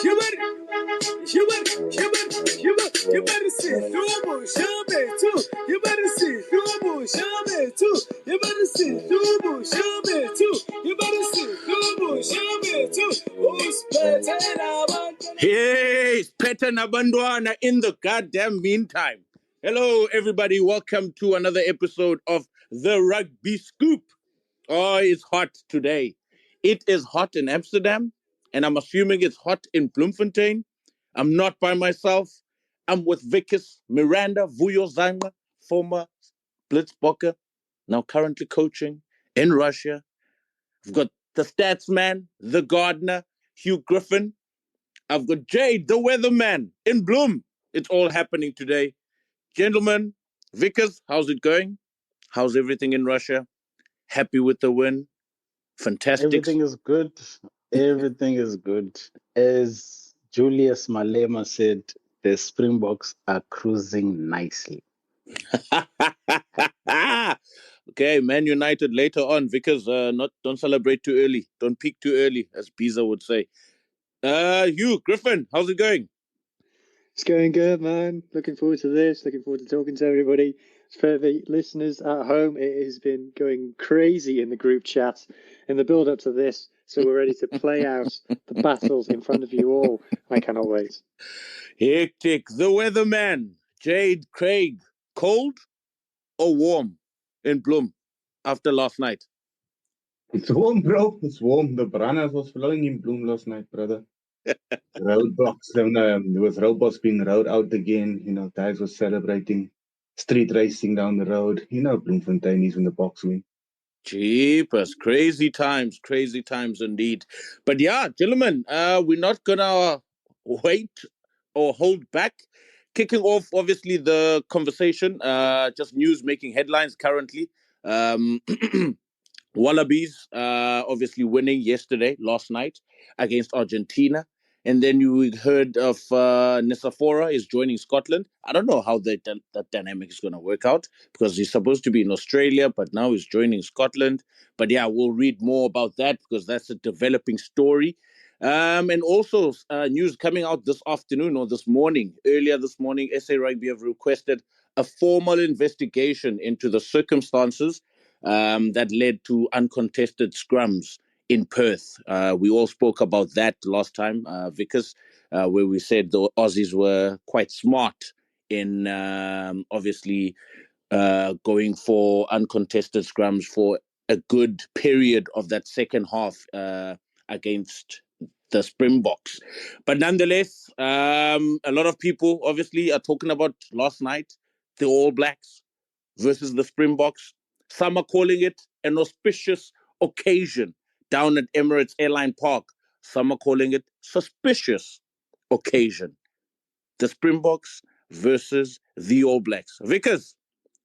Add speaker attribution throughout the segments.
Speaker 1: You better see Tubu Shabe too. You better see Tubu Shabe too. You better see Tubu Shabe too. You better see Tubu Shabe too. Who's better now? Hey, it's Peter Nabandwana in the goddamn meantime. Hello, everybody. Welcome to another episode of The Rugby Scoop. Oh, it's hot today. It is hot in Amsterdam, and I'm assuming it's hot in Bloemfontein. I'm not by myself. I'm with Vickers, Miranda, Vuyo Zanga, former Blitzbokker, now currently coaching in Russia. I've got the stats man, the gardener, Hugh Griffin. I've got Jade, the weatherman, in Bloom. It's all happening today. Gentlemen, Vickers, how's it going? How's everything in Russia? Happy with the win? Fantastic.
Speaker 2: Everything is good. Everything is good. As Julius Malema said, the Springboks are cruising nicely.
Speaker 1: Okay, Man United later on. Vickers, don't celebrate too early. Don't peak too early, as Biza would say. Hugh Griffin, how's it going?
Speaker 3: It's going good, man. Looking forward to this. Looking forward to talking to everybody. For the listeners at home, it has been going crazy in the group chat in the build up to this. So we're ready to play out the battles in front of you all. I cannot wait.
Speaker 1: Hectic. The weatherman, Jade, Craig, cold or warm in Bloom after last night?
Speaker 4: It's warm, bro. It's warm. The piranhas was flowing in Bloom last night, brother. Roadblocks. There was roadblocks being rode out again. You know, guys were celebrating. Street racing down the road. You know, Bloemfontein is in the box win.
Speaker 1: Jeepers, crazy times indeed. But yeah, gentlemen, we're not gonna wait or hold back. Kicking off, obviously, the conversation, just news making headlines currently. Wallabies, obviously winning last night against Argentina. And then you heard of Nisafora is joining Scotland. I don't know how that dynamic is going to work out because he's supposed to be in Australia, but now he's joining Scotland. But yeah, we'll read more about that because that's a developing story. And also news coming out this afternoon or earlier this morning, SA Rugby have requested a formal investigation into the circumstances that led to uncontested scrums in Perth. We all spoke about that last time, Vickers, where we said the Aussies were quite smart in obviously going for uncontested scrums for a good period of that second half against the Springboks. But nonetheless, a lot of people obviously are talking about last night, the All Blacks versus the Springboks. Some are calling it an auspicious occasion down at Emirates Airline Park. Some are calling it suspicious occasion. The Springboks versus the All Blacks. Vickers,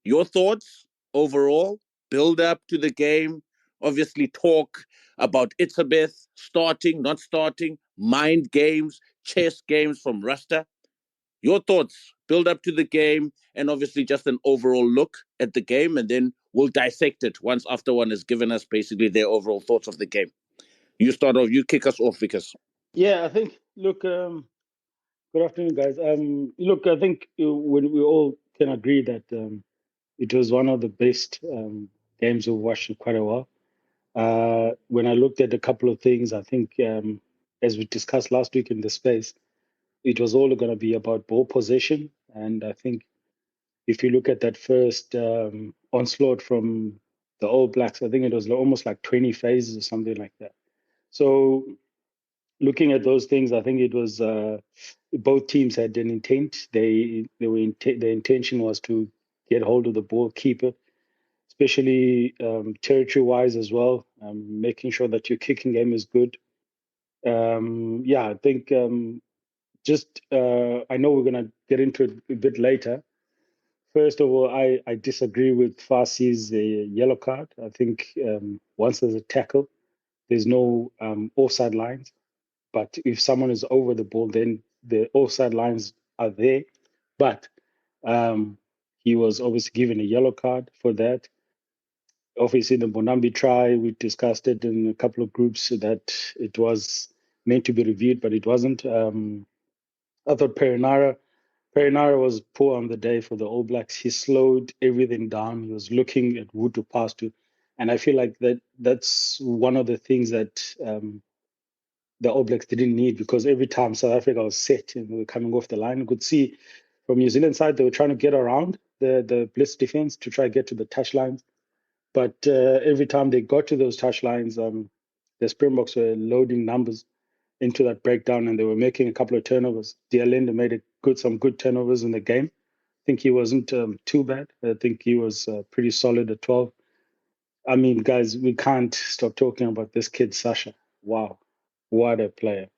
Speaker 1: your thoughts overall, build up to the game, obviously talk about Itzabeth starting, not starting, mind games, chess games from Rasta. Your thoughts, build up to the game, and obviously just an overall look at the game, and then we'll dissect it once after one has given us basically their overall thoughts of the game. You start off, you kick us off, Vickers.
Speaker 2: Yeah, I think, look, good afternoon, guys. Look, I think we all can agree that it was one of the best games we've watched in quite a while. When I looked at a couple of things, I think, as we discussed last week in the space, it was all going to be about ball possession. And I think if you look at that first onslaught from the All Blacks, I think it was almost like 20 phases or something like that. So looking at those things, I think it was both teams had an intent. The intention was to get hold of the ball, keep it, especially territory-wise as well, making sure that your kicking game is good. I think I know we're going to get into it a bit later. First of all, I disagree with Farsi's yellow card. I think once there's a tackle, there's no offside lines. But if someone is over the ball, then the offside lines are there. But he was obviously given a yellow card for that. Obviously, the Bonambi try, we discussed it in a couple of groups that it was meant to be reviewed, but it wasn't. I thought Perinara was poor on the day for the All Blacks. He slowed everything down. He was looking at who to pass to. And I feel like that's one of the things that the All Blacks didn't need, because every time South Africa was set and we were coming off the line, you could see from New Zealand side, they were trying to get around the blitz defense to try to get to the touch lines. But every time they got to those touch lines, the Springboks were loading numbers into that breakdown, and they were making a couple of turnovers. Dialende made some good turnovers in the game. I think he wasn't too bad. I think he was pretty solid at 12. I mean, guys, we can't stop talking about this kid, Sacha. Wow, what a player.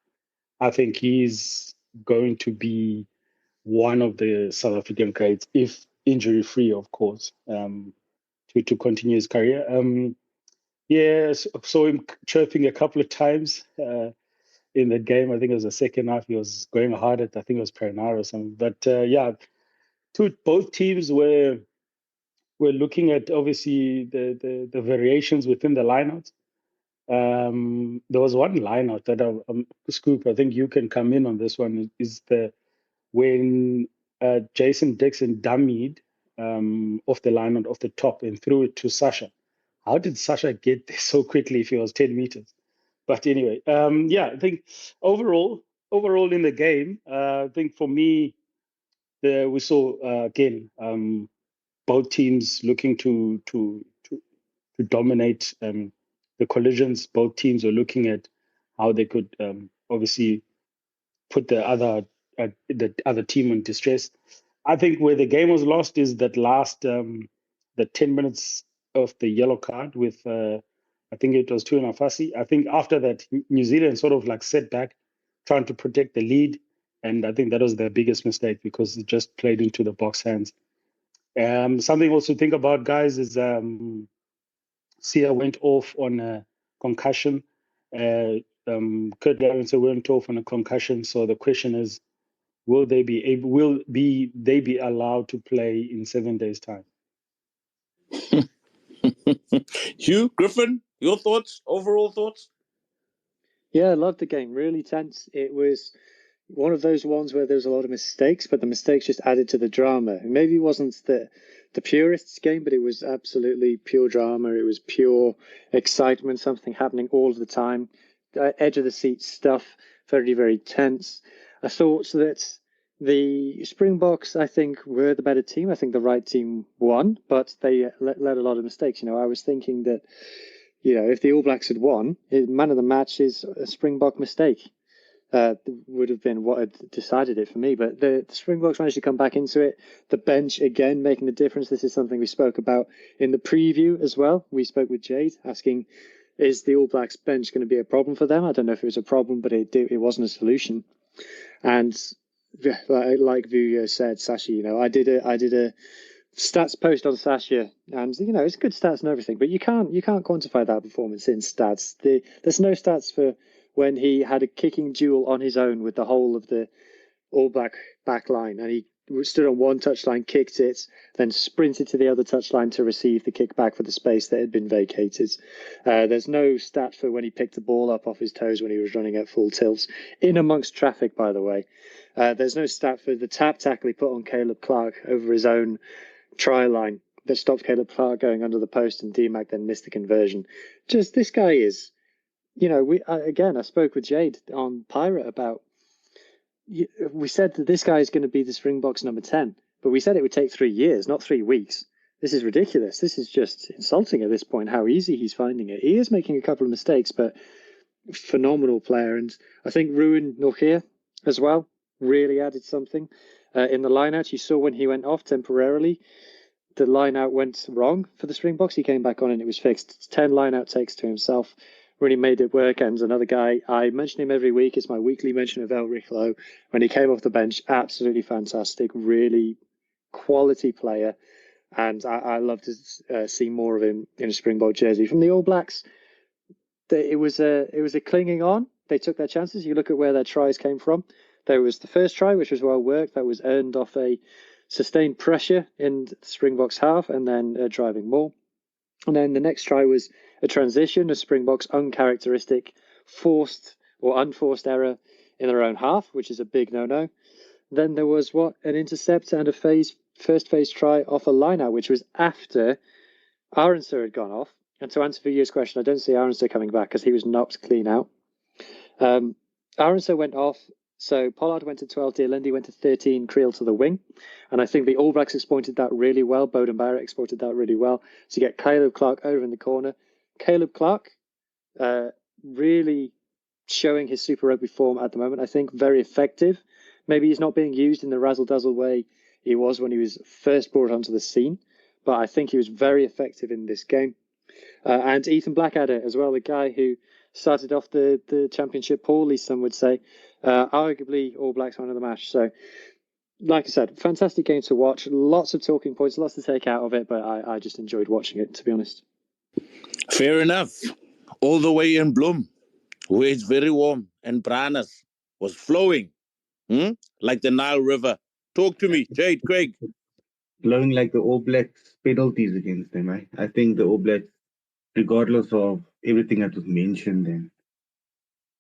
Speaker 2: I think he's going to be one of the South African greats, if injury-free, of course, to continue his career. Yes, saw him chirping a couple of times in the game. I think it was the second half. He was going hard at, I think it was Perinara or something. But both teams were looking at, obviously, the variations within the lineouts. There was one lineout that Scoop, I think you can come in on this one, is when Jason Dixon dummied off the lineout off the top and threw it to Sacha. How did Sacha get there so quickly if he was 10 meters? But anyway, I think overall in the game, I think for me, we saw again both teams looking to dominate the collisions. Both teams were looking at how they could obviously put the other team in distress. I think where the game was lost is that last the 10 minutes of the yellow card with I think it was Tuanafasi. I think after that, New Zealand sort of like set back, trying to protect the lead. And I think that was their biggest mistake, because it just played into the Boks hands. Something also to think about, guys, is Sia went off on a concussion. Kurt Lawrence went off on a concussion. So the question is, will they be allowed to play in 7 days' time?
Speaker 1: Hugh, Griffin, your thoughts, overall thoughts?
Speaker 3: Yeah, I loved the game. Really tense. It was one of those ones where there was a lot of mistakes, but the mistakes just added to the drama. Maybe it wasn't the purists game, but it was absolutely pure drama. It was pure excitement, something happening all of the time. Edge of the seat stuff, very, very tense. I thought that the Springboks, I think, were the better team. I think the right team won, but they let a lot of mistakes. I was thinking that, if the All Blacks had won, man of the match is a Springbok mistake. Would have been what had decided it for me. But the Springboks managed to come back into it. The bench, again, making a difference. This is something we spoke about in the preview as well. We spoke with Jade, asking, is the All Blacks bench going to be a problem for them? I don't know if it was a problem, but it wasn't a solution. And like Vu said, Sacha, I did a stats post on Sacha, and it's good stats and everything, but you can't quantify that performance in stats. There's no stats for when he had a kicking duel on his own with the whole of the All Black back line, and he stood on one touchline, kicked it, then sprinted to the other touchline to receive the kick back for the space that had been vacated. There's no stat for when he picked the ball up off his toes when he was running at full tilts, in amongst traffic, by the way. There's no stat for the tap tackle he put on Caleb Clark over his own try line that stopped Caleb Clark going under the post, and DMAC then missed the conversion. Just, this guy is, I spoke with Jade on Pirate about, we said that this guy is going to be the Springboks number 10, but we said it would take 3 years, not 3 weeks. This is ridiculous. This is just insulting at this point, how easy he's finding it. He is making a couple of mistakes, but phenomenal player. And I think Ruin Nokia as well really added something. In the line-out, you saw when he went off temporarily, the line-out went wrong for the Springboks. He came back on and it was fixed. 10 line-out takes to himself. Really made it work. And another guy, I mention him every week. It's my weekly mention of Elrich Lowe. When he came off the bench, absolutely fantastic. Really quality player. And I love to see more of him in a Springbok jersey. From the All Blacks, it was a clinging on. They took their chances. You look at where their tries came from. There was the first try, which was well worked. That was earned off a sustained pressure in the Springboks half and then driving more. And then the next try was a transition, a Springboks uncharacteristic, forced or unforced error in their own half, which is a big no-no. Then there was an intercept and a first phase try off a line-out, which was after Arendse had gone off. And to answer Villa's question, I don't see Arendse coming back because he was knocked clean out. Arendse went off, so Pollard went to 12, Deerlindi went to 13, Creel to the wing. And I think the All Blacks exploited that really well. Boden Barrett exploited that really well. So you get Caleb Clark over in the corner. Caleb Clark really showing his Super Rugby form at the moment. I think very effective. Maybe he's not being used in the razzle-dazzle way he was when he was first brought onto the scene. But I think he was very effective in this game. And Ethan Blackadder as well, the guy who started off the championship poorly, some would say. Arguably All Blacks man of the match. So, like I said, fantastic game to watch. Lots of talking points, lots to take out of it, but I just enjoyed watching it, to be honest.
Speaker 1: Fair enough. All the way in Bloem, where it's very warm, and Branas was flowing like the Nile River. Talk to me, Jade, Craig.
Speaker 4: Flowing like the All Blacks penalties against them. I think the All Blacks, regardless of everything that was mentioned and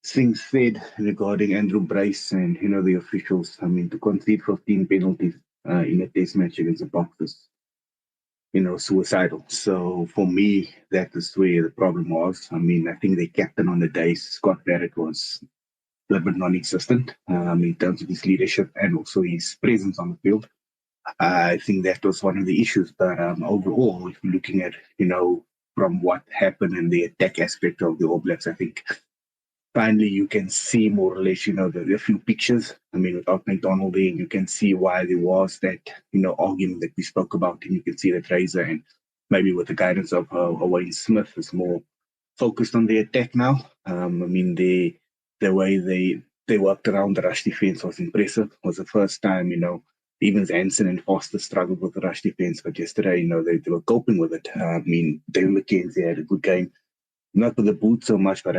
Speaker 4: things said regarding Andrew Bryce and the officials, to concede 15 penalties in a test match against the Boxers, suicidal. So for me, that is where the problem was. I think the captain on the day, Scott Barrett, was a little bit non-existent in terms of his leadership and also his presence on the field. I think that was one of the issues. But overall, if you're looking at, from what happened in the attack aspect of the All Blacks, I think finally you can see more or less, a few pictures. Without McDonald there, you can see why there was that, argument that we spoke about. And you can see that Razor, and maybe with the guidance of Wayne Smith, is more focused on the attack now. The way they worked around the rush defense was impressive. It was the first time, even Hansen and Foster struggled with the rush defense, but yesterday, they were coping with it. David McKenzie had a good game. Not with the boot so much, but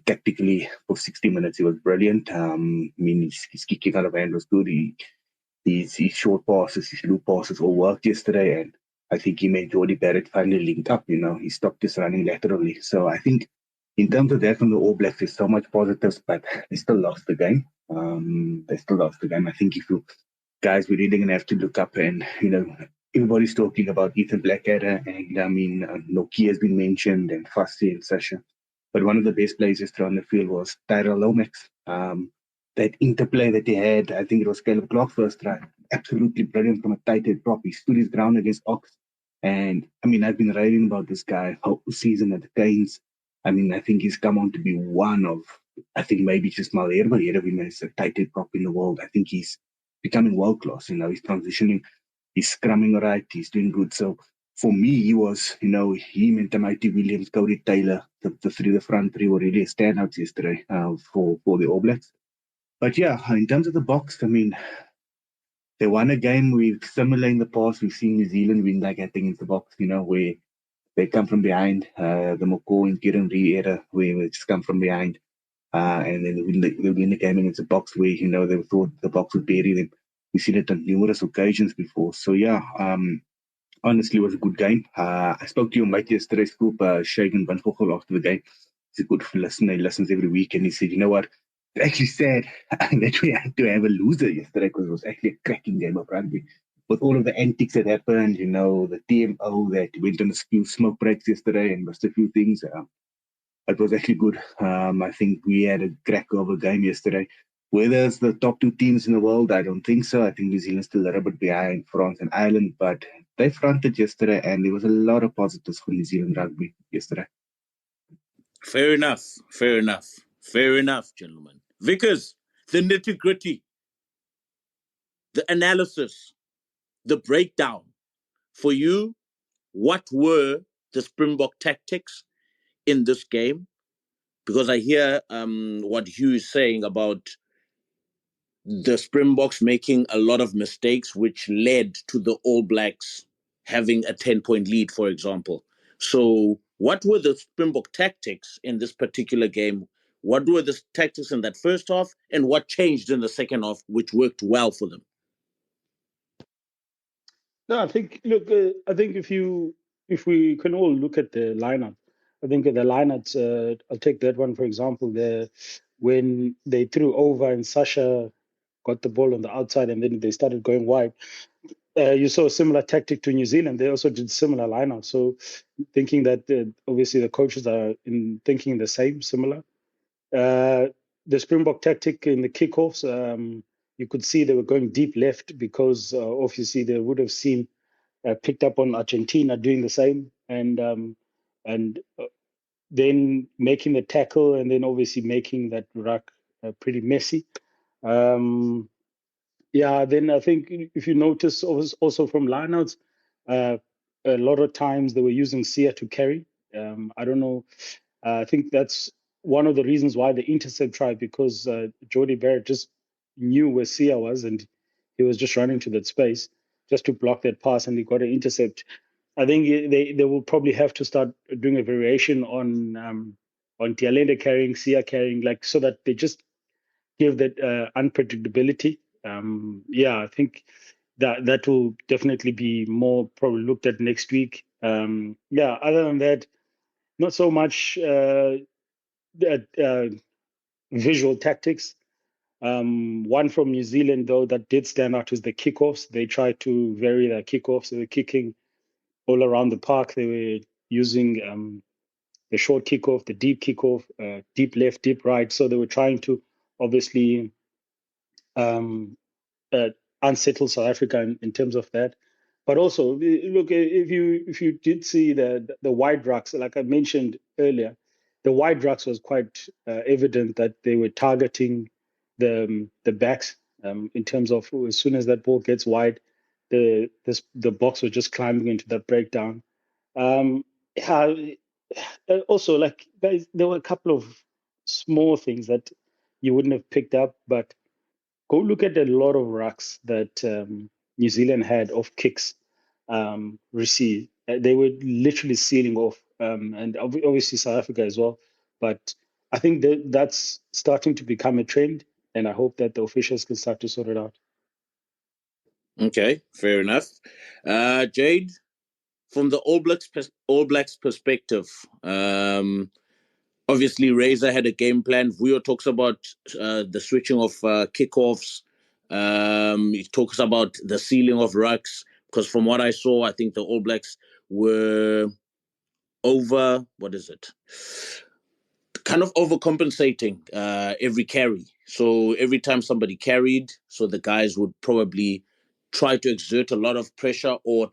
Speaker 4: tactically for 60 minutes he was brilliant. His kicking out of hand was good. His short passes, his loop passes all worked yesterday, and I think he made Jordie Barrett finally linked up. He stopped his running laterally. So I think in terms of that from the All Blacks, there's so much positives, but they still lost the game. I think if you guys, we're really going to have to look up and, everybody's talking about Ethan Blackadder and, Nokia has been mentioned and Fassi and Sacha. But one of the best players yesterday on the field was Tyrell Lomax. That interplay that he had, I think it was Caleb Clark first try. Absolutely brilliant from a tight head prop. He stood his ground against Ox. And, I've been writing about this guy whole season at the Canes. I think he's come on to be one of, maybe just Malherbe as a tight head prop in the world. I think he's becoming world class. He's transitioning, he's scrumming right, he's doing good. So for me, he was, him and Tamati Williams, Cody Taylor, the front three were really standouts yesterday for the All Blacks. But yeah, in terms of the box, they won a game we've similar in the past. We've seen New Zealand win that against the box, where they come from behind, the McCaw and Kieran Ree era, where they just come from behind. And then they win the game against the box where, they thought the box would bury them. We've seen it on numerous occasions before. So, yeah, honestly, it was a good game. I spoke to your mate yesterday, Scoop, Shagan Van Vogel, after the game. He's a good listener. He listens every week. And he said, you know what? It's actually sad that we had to have a loser yesterday because it was actually a cracking game of rugby. With all of the antics that happened, the TMO that went on a few smoke breaks yesterday and missed a few things. It was actually good. I think we had a crack of a game yesterday. Whether it's the top two teams in the world, I don't think so. I think New Zealand's still a little bit behind France and Ireland, but they fronted yesterday, and there was a lot of positives for New Zealand rugby yesterday.
Speaker 1: Fair enough, gentlemen. Vickers, the nitty-gritty, the analysis, the breakdown. For you, what were the Springbok tactics in this game? Because I hear what Hugh is saying about the Springboks making a lot of mistakes, which led to the All Blacks having a 10-point lead, for example. So what were the Springbok tactics in this particular game? What were the tactics in that first half, and what changed in the second half, which worked well for them?
Speaker 2: No, I think, look, I think if we can all look at the lineup, I think the lineups, I'll take that one, for example, when they threw over and Sacha got the ball on the outside and then they started going wide. You saw a similar tactic to New Zealand. They also did similar lineup. So thinking that obviously the coaches are thinking the same, similar. The Springbok tactic in the kickoffs, you could see they were going deep left because obviously they would have seen picked up on Argentina doing the same and then making the tackle and then obviously making that ruck pretty messy. Then I think if you notice also from lineouts, a lot of times they were using Sia to carry. I don't know. I think that's one of the reasons why the intercept tried, because Jody Barrett just knew where Sia was and he was just running to that space just to block that pass, and he got an intercept. I think they will probably have to start doing a variation on Tialende carrying, Sia carrying, like so that they just give that unpredictability. I think that will definitely be more probably looked at next week. Other than that, not so much visual tactics. One from New Zealand, though, that did stand out was the kickoffs. They tried to vary their kickoffs. They were kicking all around the park. They were using the short kickoff, the deep kickoff, deep left, deep right. So they were trying to obviously unsettle South Africa in terms of that. But also, look, if you did see the wide rucks, like I mentioned earlier, the wide rucks was quite evident that they were targeting the backs in terms of as soon as that ball gets wide, the box was just climbing into that breakdown. Also, like there were a couple of small things that you wouldn't have picked up, but go look at a lot of rucks that New Zealand had off kicks received. They were literally sealing off, and obviously South Africa as well. But I think that's starting to become a trend, and I hope that the officials can start to sort it out.
Speaker 1: Okay, fair enough. Jade, from the All Blacks perspective, obviously Razor had a game plan. Vuyo talks about the switching of kickoffs. He talks about the sealing of rucks, because from what I saw, I think the All Blacks were kind of overcompensating every carry. So every time somebody carried, so the guys would probably try to exert a lot of pressure or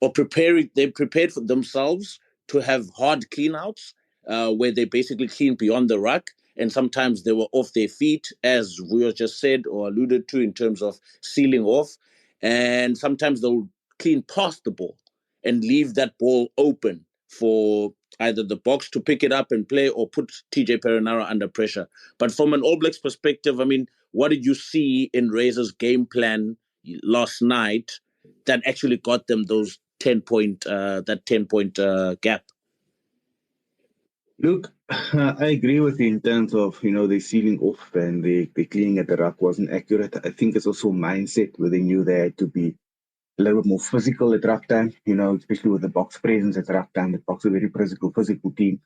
Speaker 1: they prepared for themselves to have hard cleanouts where they basically clean beyond the ruck. And sometimes they were off their feet, as Vuyo just said or alluded to, in terms of sealing off. And sometimes they'll clean past the ball and leave that ball open for either the box to pick it up and play or put TJ Perenara under pressure. But from an All Blacks perspective, I mean, what did you see in Razor's game plan last night that actually got them those 10-point gap?
Speaker 4: Look, I agree with you in terms of, they sealing off and the cleaning at the ruck wasn't accurate. I think it's also mindset where they knew they had to be a little bit more physical at ruck time, especially with the box presence at ruck time. The box is a very physical team.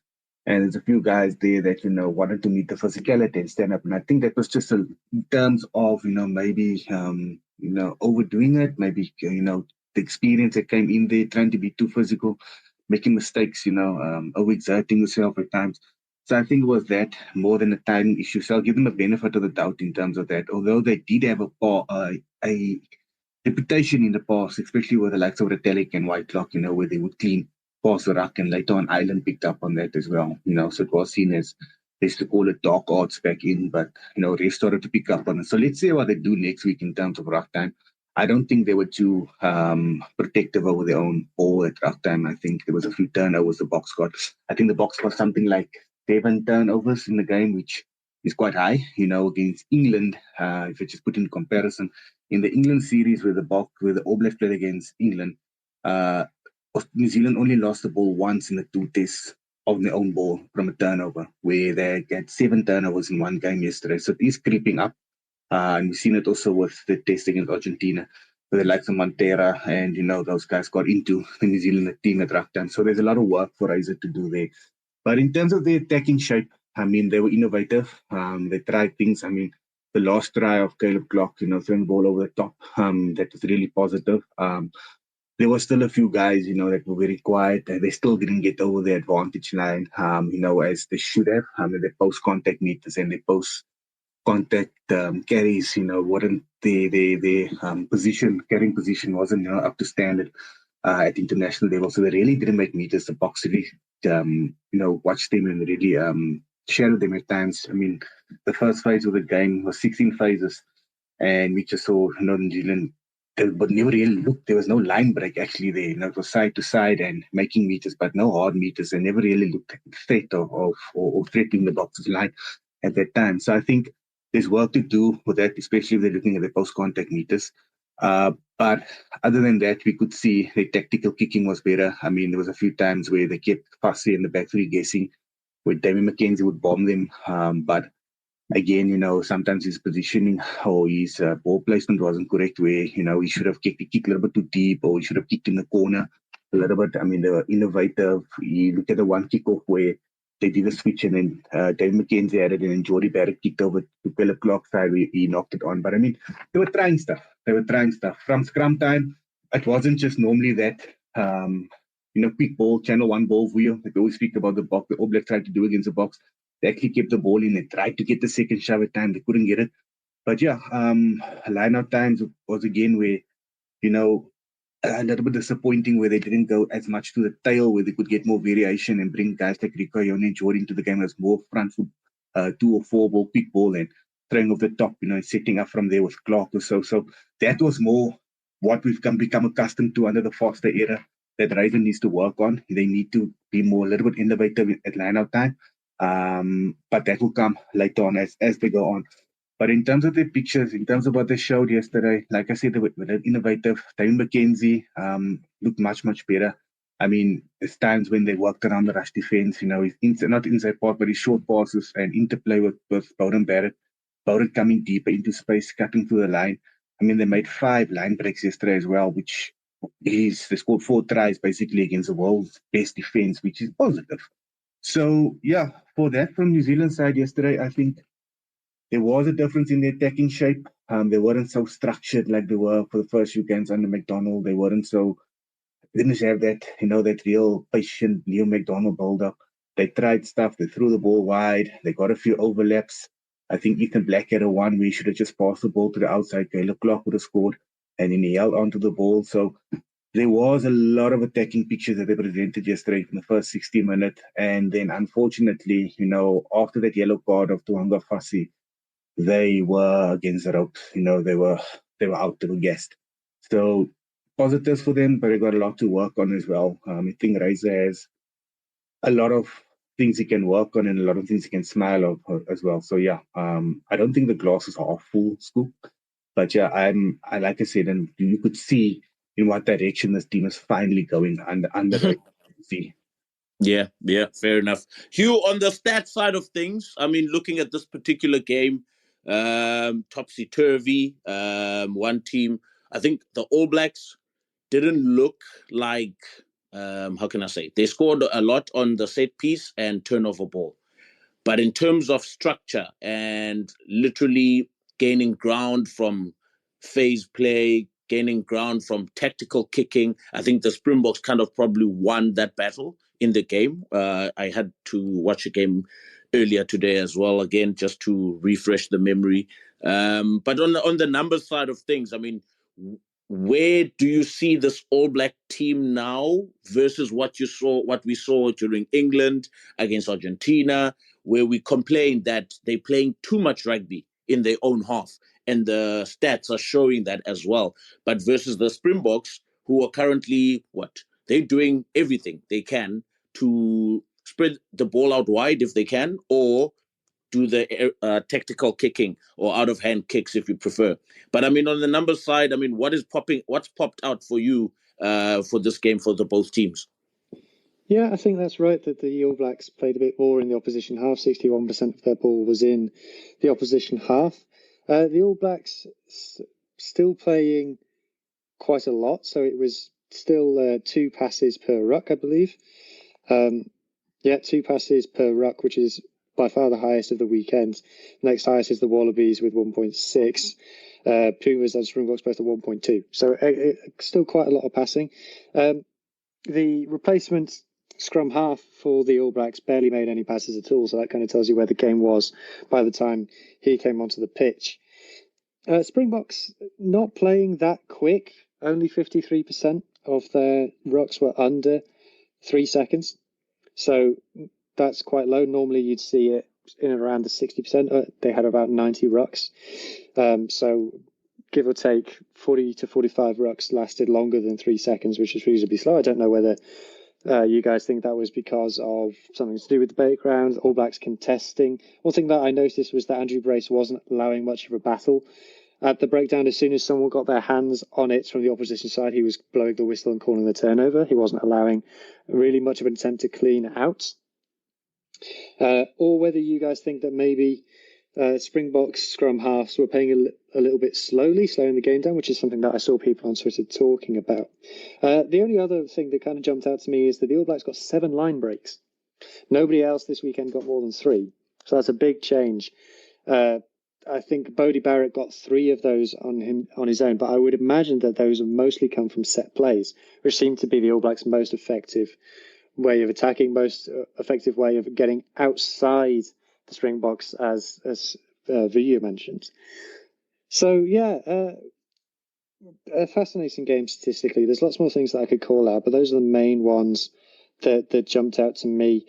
Speaker 4: And there's a few guys there that, wanted to meet the physicality and stand up. And I think that was just in terms of, maybe, overdoing it, maybe, the experience that came in there, trying to be too physical, making mistakes, overexerting yourself at times. So I think it was that more than a time issue. So I'll give them a benefit of the doubt in terms of that. Although they did have a reputation in the past, especially with the likes of Retallick and Whitelock, where they would clean past the ruck, and later on Ireland picked up on that as well. So it was seen as, they used to call it dark arts back in, but they started to pick up on it. So let's see what they do next week in terms of ruck time. I don't think they were too protective over their own ball at ruck time. I think there was a few turnovers the box got. I think the box got something like 7 turnovers in the game, which is quite high, against England. If you just put in comparison, in the England series where the All Blacks played against England, New Zealand only lost the ball once in the 2 tests of their own ball from a turnover, where they had 7 turnovers in one game yesterday. So it is creeping up. And we've seen it also with the test against Argentina, where the likes of Montera and, those guys got into the New Zealand team at ruck time. So there's a lot of work for Razor to do there. But in terms of the attacking shape, I mean, they were innovative. They tried things. I mean, the last try of Caleb Clark, throwing the ball over the top, that was really positive. There were still a few guys, that were very quiet. They still didn't get over the advantage line, as they should have. Their post-contact meters and their post-contact carries, weren't the carrying position wasn't, up to standard at international level. So they really didn't make meters. The box really, watch them and really shadow them at times. I mean, the first phase of the game was 16 phases, and we just saw Northern New Zealand, but never really looked. There was no line break actually there. It was side to side and making meters, but no hard meters. They never really looked at the threat or threatening the box's line at that time. So I think there's work to do with that, especially if they're looking at the post-contact meters. But other than that, we could see the tactical kicking was better. I mean, there was a few times where they kept Fussy in the back three guessing, where David McKenzie would bomb them. But again, sometimes his positioning or his ball placement wasn't correct, where, he should have kicked a little bit too deep, or he should have kicked in the corner a little bit. I mean, they were innovative. You look at the one kickoff where they did a switch, and then David McKenzie added, and then Jordy Barrett kicked over to Caleb Clark's side where he knocked it on. But I mean, they were trying stuff. From scrum time, it wasn't just normally that, quick ball, channel one ball wheel. Like we always speak about the box, the All Blacks tried to do against the box. They actually kept the ball in. They tried to get the second shove at time. They couldn't get it. But yeah, line-out times was again where, a little bit disappointing, where they didn't go as much to the tail, where they could get more variation and bring guys like Rico, Ione, and Jordan into the game as more front foot, 2 or 4 ball, quick ball, and throwing off the top, setting up from there with Clark or so. So that was more what we've become accustomed to under the Foster era that Raven needs to work on. They need to be more a little bit innovative at line-out time. But that will come later on as they go on. But in terms of the pictures, in terms of what they showed yesterday, like I said, they were innovative. David McKenzie looked much, much better. I mean, there's times when they worked around the rush defense, his not inside part, but his short passes and interplay with Bowden Barrett. Bowden coming deeper into space, cutting through the line. I mean, they made 5 line breaks yesterday as well, which they scored 4 tries basically against the world's best defense, which is positive. So, yeah, for that from New Zealand side yesterday, I think there was a difference in the attacking shape. They weren't so structured like they were for the first few games under McDonald. They didn't have that, that real patient Neil McDonald build-up. They tried stuff. They threw the ball wide. They got a few overlaps. I think Ethan Black had a one where he should have just passed the ball to the outside. Caleb Clark would have scored, and then he held onto the ball. So there was a lot of attacking pictures that they presented yesterday in the first 60 minutes. And then, unfortunately, after that yellow card of Tuanga Fassi, they were against the ropes. They were out, they were gassed. So positives for them, but they got a lot to work on as well. I think Razor has a lot of things he can work on and a lot of things he can smile of as well. So yeah, I don't think the glasses are full scoop, but yeah, I like I said, and you could see in what direction this team is finally going under the see.
Speaker 1: Yeah, fair enough. Hugh, on the stat side of things, I mean, looking at this particular game, topsy-turvy, one team, I think the All Blacks didn't look like, how can I say, they scored a lot on the set piece and turnover ball. But in terms of structure and literally gaining ground from phase play, gaining ground from tactical kicking, I think the Springboks kind of probably won that battle in the game. I had to watch a game earlier today as well, again, just to refresh the memory. But on the numbers side of things, I mean, where do you see this All Black team now versus what we saw during England against Argentina, where we complained that they're playing too much rugby in their own half, and the stats are showing that as well. But versus the Springboks, who are currently they're doing everything they can to spread the ball out wide if they can, or do the tactical kicking or out of hand kicks if you prefer. But I mean, on the numbers side, I mean, what's popped out for you for this game for the both teams?
Speaker 3: Yeah, I think that's right, that the All Blacks played a bit more in the opposition half. 61% of their ball was in the opposition half. The All Blacks still playing quite a lot, so it was still 2 passes per ruck, I believe. 2 passes per ruck, which is by far the highest of the weekend. Next highest is the Wallabies with 1.6. Pumas and Springboks both at 1.2. So still quite a lot of passing. The replacement scrum half for the All Blacks barely made any passes at all. So that kind of tells you where the game was by the time he came onto the pitch. Springboks not playing that quick. Only 53% of their rucks were under 3 seconds. So that's quite low. Normally you'd see it in and around the 60%. They had about 90 rucks. So give or take 40 to 45 rucks lasted longer than 3 seconds, which is reasonably slow. I don't know whether you guys think that was because of something to do with the background, All Blacks contesting. One thing that I noticed was that Andrew Brace wasn't allowing much of a battle. At the breakdown, as soon as someone got their hands on it from the opposition side, he was blowing the whistle and calling the turnover. He wasn't allowing really much of an attempt to clean out. Or whether you guys think that maybe Springboks scrum halves were playing a little bit slowly, slowing the game down, which is something that I saw people on Twitter talking about. The only other thing that kind of jumped out to me is that the All Blacks got 7 line breaks. Nobody else this weekend got more than 3. So that's a big change. I think Bodie Barrett got 3 of those on his own, but I would imagine that those have mostly come from set plays, which seem to be the All Blacks' most effective way of attacking, most effective way of getting outside the Springboks, as Vuyo mentioned. So yeah, a fascinating game statistically. There's lots more things that I could call out, but those are the main ones that jumped out to me.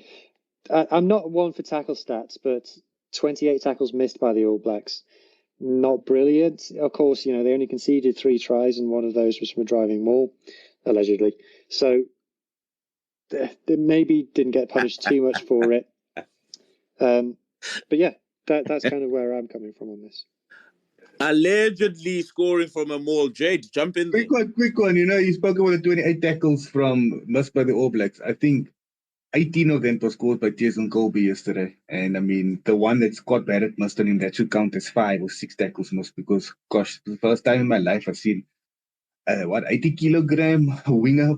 Speaker 3: I'm not one for tackle stats, but 28 tackles missed by the All Blacks. Not brilliant. Of course, they only conceded 3 tries, and one of those was from a driving maul, allegedly. So they maybe didn't get punished too much for it. But yeah, that's kind of where I'm coming from on this.
Speaker 1: Allegedly scoring from a maul. Jade, jump in there.
Speaker 4: Quick one. You spoke about the 28 tackles missed by the All Blacks. I think 18 of them was scored by Jason Cobus yesterday. And I mean, the one that Scott Barrett missed on him, that should count as 5 or 6 tackles missed, because, gosh, the first time in my life I've seen, 80-kilogram winger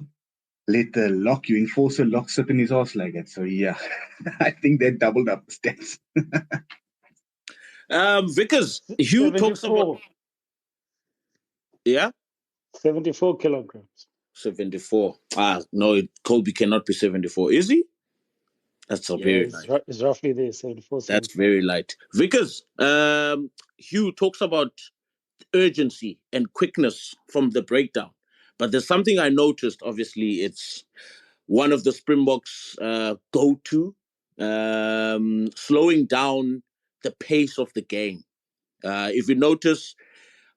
Speaker 4: let the enforcer lock sit in his ass like that. So yeah, I think they doubled up the stats.
Speaker 1: Vickers, Hugh talks about... Yeah?
Speaker 2: 74 kilograms.
Speaker 1: 74. No, Colby cannot be 74. Is he? That's very light.
Speaker 2: It's roughly there, 74.
Speaker 1: That's very light. Vickers, Hugh talks about urgency and quickness from the breakdown. But there's something I noticed. Obviously, it's one of the Springboks' go-to, slowing down the pace of the game. If you notice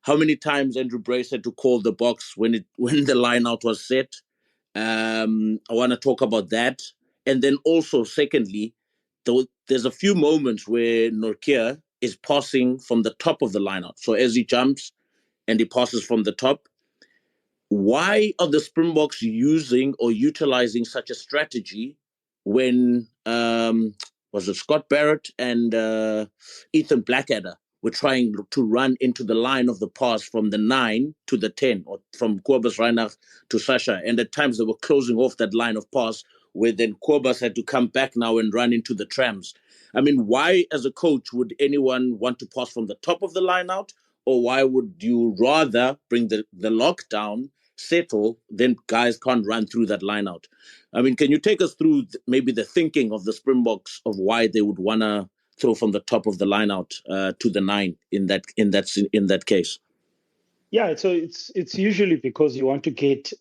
Speaker 1: how many times Andrew Brace had to call the box when the line out was set, I want to talk about that. And then also, secondly, there's a few moments where Nortje is passing from the top of the line out. So as he jumps and he passes from the top, why are the Springboks using or utilizing such a strategy when was it Scott Barrett and Ethan Blackadder were trying to run into the line of the pass from the 9 to the 10, or from Cobus, Reinach to Sacha, and at times they were closing off that line of pass where then Cobus had to come back now and run into the trams. I mean, why as a coach would anyone want to pass from the top of the line out, or why would you rather bring the lockdown, settle, then guys can't run through that line out? I mean, can you take us through maybe the thinking of the Springboks of why they would want to throw from the top of the line out to the 9 in that case?
Speaker 2: Yeah, so it's usually because you want to get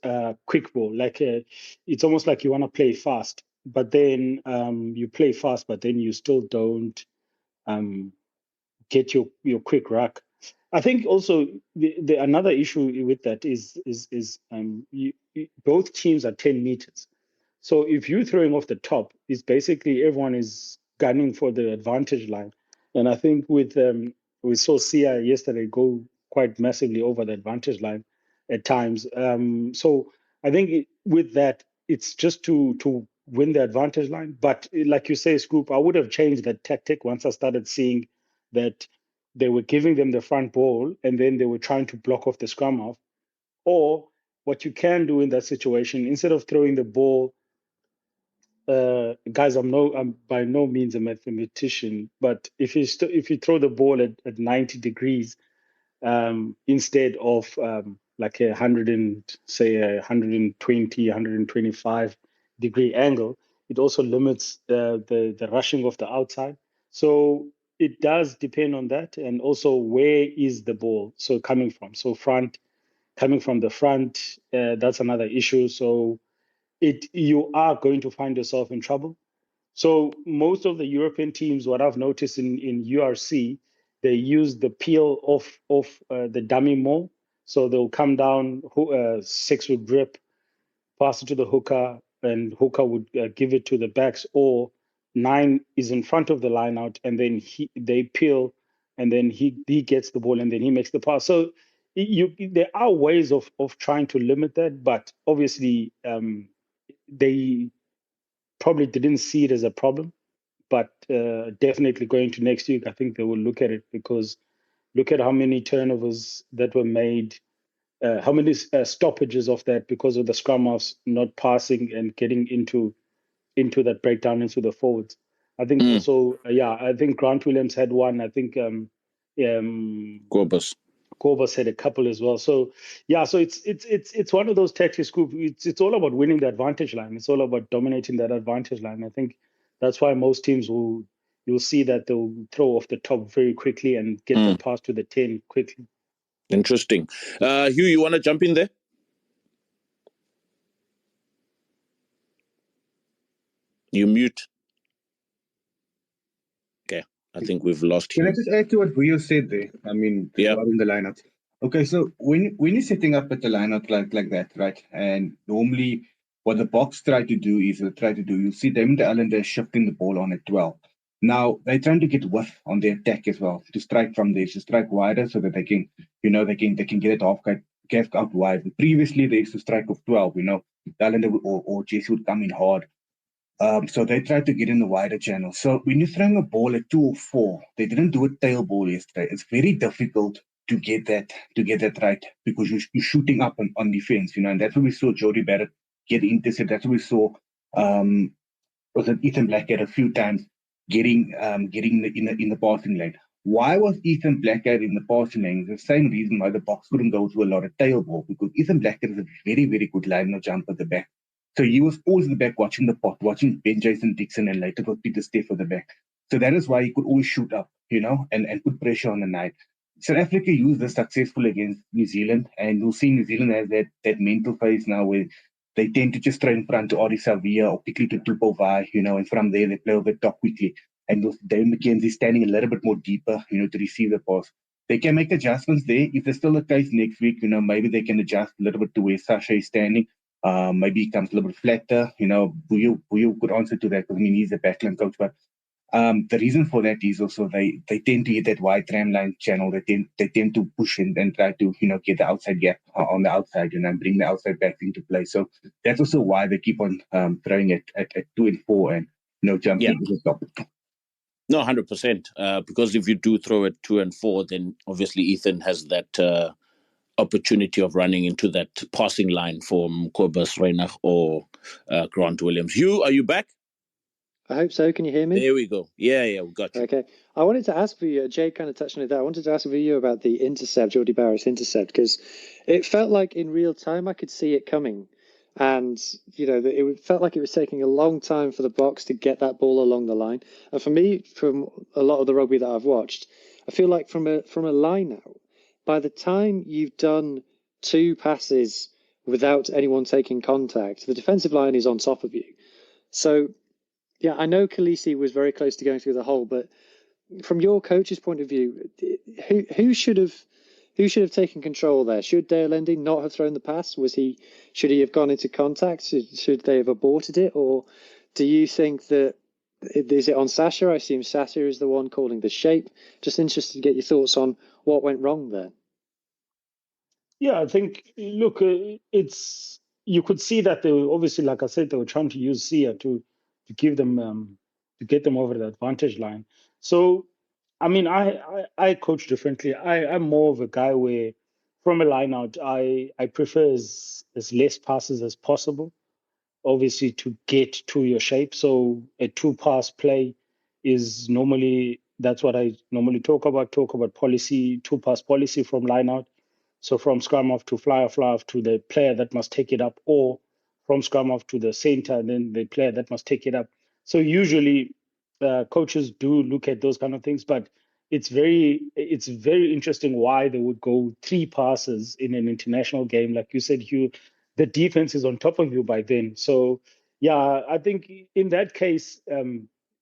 Speaker 2: quick ball. Like it's almost like you want to play fast, but then you play fast, but then you still don't get your quick ruck. I think also the another issue with that is both teams are 10 meters. So if you're throwing off the top, it's basically everyone is gunning for the advantage line. And I think we saw Sia yesterday go quite massively over the advantage line at times. So I think with that, it's just to win the advantage line. But like you say, Scoop, I would have changed that tactic once I started seeing that they were giving them the front ball and then they were trying to block off the scrum half. Or what you can do in that situation, instead of throwing the ball guys, I'm by no means a mathematician, but if you throw the ball at 90 degrees, instead of like a 120, 125 degree angle, it also limits the rushing of the outside. So it does depend on that, and also where is the ball so coming from? So coming from the front, that's another issue. So you are going to find yourself in trouble. So most of the European teams, what I've noticed in URC, they use the peel of the dummy more. So they'll come down, six would grip, pass it to the hooker, and hooker would give it to the backs, or nine is in front of the line out, and then they peel, and then he gets the ball, and then he makes the pass. So there are ways of trying to limit that, but obviously they probably didn't see it as a problem. But definitely going to next week, I think they will look at it, because look at how many turnovers that were made, how many stoppages of that because of the scrum halves not passing and getting into that breakdown into the forwards. I think also, I think Grant Williams had one. I think Cobus had a couple as well. So so it's one of those tactics group. It's all about winning the advantage line. It's all about dominating that advantage line. I think that's why most teams you'll see that they'll throw off the top very quickly and get the pass to the 10 quickly.
Speaker 1: Interesting. Hugh, you want to jump in there? You mute. Okay, I think we've lost
Speaker 4: Can
Speaker 1: Hugh.
Speaker 4: I just add to what Rio said there? I mean, regarding the lineup. Okay, so when you're setting up at the lineup like that, right? And normally what the box try to do, you'll see them, the Islanders shifting the ball on at 12. Now they're trying to get width on their attack as well, to strike from there, to strike wider so that they can, they can get it off out wide. Previously they used to strike off 12, the Islander or Jesse would come in hard. So they tried to get in the wider channel. So when you're throwing a ball at 2 or 4, they didn't do a tail ball yesterday. It's very difficult to get that right, because you're shooting up on defense, and that's what we saw Jody Barrett get intercepted. That's what we saw was it Ethan Blackhead a few times getting in the passing lane. Why was Ethan Blackhead in the passing lane? The same reason why the box couldn't go to a lot of tail ball, because Ethan Blackhead is a very, very good line of jump at the back. So he was always in the back watching the pot, watching Ben Jason Dixon, and later got Peter Steff at the back. So that is why he could always shoot up, and put pressure on the night. South Africa used this successfully against New Zealand, and you'll see New Zealand has that mental phase now where they tend to just throw in front to Adi Savia or quickly to Tupovai, and from there they play over the top quickly. And Dave McKenzie standing a little bit more deeper, to receive the pass. They can make adjustments there. If there's still the case next week, maybe they can adjust a little bit to where Sacha is standing. Maybe he comes a little bit flatter. Buyo could answer to that, because he's a backline coach. But the reason for that is also they tend to hit that wide tram line channel. They tend to push and try to get the outside gap on the outside, and bring the outside back into play. So that's also why they keep on throwing it at 2 and 4 and jumping to the top.
Speaker 1: No, 100%. Because if you do throw at 2 and 4, then obviously Ethan has that opportunity of running into that passing line from Cobus, Reinach, or Grant Williams. Hugh, are you back?
Speaker 3: I hope so. Can you hear me?
Speaker 1: There we go. Yeah, we got you.
Speaker 3: Okay. I wanted to ask for you, Jay kind of touched on it there. I wanted to ask for you about the intercept, Jody Barrett's intercept, because it felt like in real time I could see it coming. And, it felt like it was taking a long time for the box to get that ball along the line. And for me, from a lot of the rugby that I've watched, I feel like from a line out, by the time you've done 2 passes without anyone taking contact, the defensive line is on top of you. So, yeah, I know Khaleesi was very close to going through the hole, but from your coach's point of view, who should have taken control there? Should Dale Endy not have thrown the pass? Should he have gone into contact? Should they have aborted it? Or do you think that, is it on Sacha? I assume Sacha is the one calling the shape. Just interested to get your thoughts on what went wrong there.
Speaker 2: Yeah, I think, look, you could see that they were obviously, like I said, they were trying to use Sia to give them to get them over the advantage line. So, I mean, I coach differently. I'm more of a guy where, from a line out, I prefer as less passes as possible. obviously to get to your shape. So a 2-pass play is normally, that's what I normally talk about policy, 2-pass policy from line out. So from scrum off to fly off to the player that must take it up, or from scrum off to the center, and then the player that must take it up. So usually coaches do look at those kind of things, but it's very interesting why they would go 3 passes in an international game. Like you said, Hugh, the defense is on top of you by then. So yeah, I think in that case,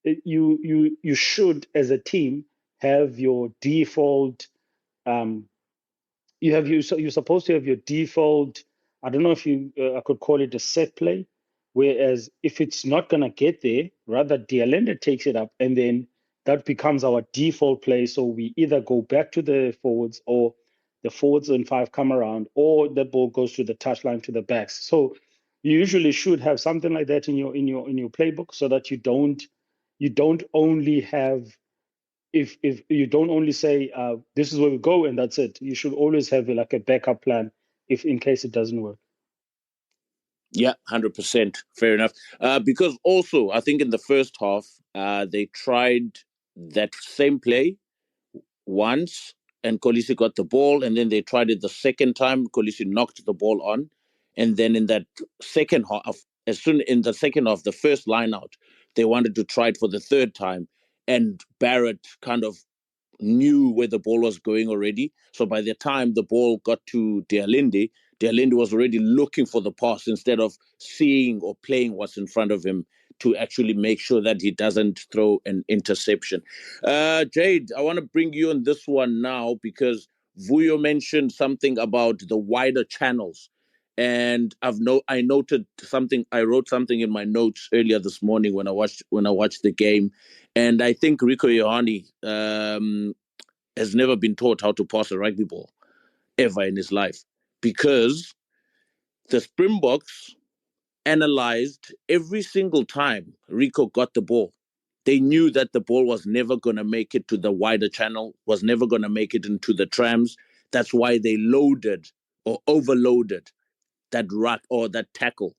Speaker 2: you should, as a team, have your default. You're supposed to have your default. I don't know if I could call it a set play. Whereas if it's not gonna get there, rather Dialenda takes it up, and then that becomes our default play. So we either go back to the forwards, or the forwards and 5 come around, or the ball goes to the touchline to the backs. So you usually should have something like that in your playbook, so that you don't only have, if you don't only say this is where we go and that's it. You should always have like a backup plan if in case it doesn't work.
Speaker 1: Yeah, 100%. Fair enough. Because also, I think in the first half, they tried that same play once, and Kolisi got the ball, and then they tried it the second time. Kolisi knocked the ball on, and then in that second half, the first line out, they wanted to try it for the third time, and Barrett kind of knew where the ball was going already. So by the time the ball got to Dialende was already looking for the pass instead of seeing or playing what's in front of him to actually make sure that he doesn't throw an interception. Jade, I want to bring you on this one now because Vuyo mentioned something about the wider channels. And I noted something. I wrote something in my notes earlier this morning when I watched the game, and I think Rico Ioane has never been taught how to pass a rugby ball ever in his life, because the Springboks analyzed every single time Rico got the ball. They knew that the ball was never going to make it to the wider channel, was never going to make it into the trams. That's why they loaded or overloaded that ruck or that tackle.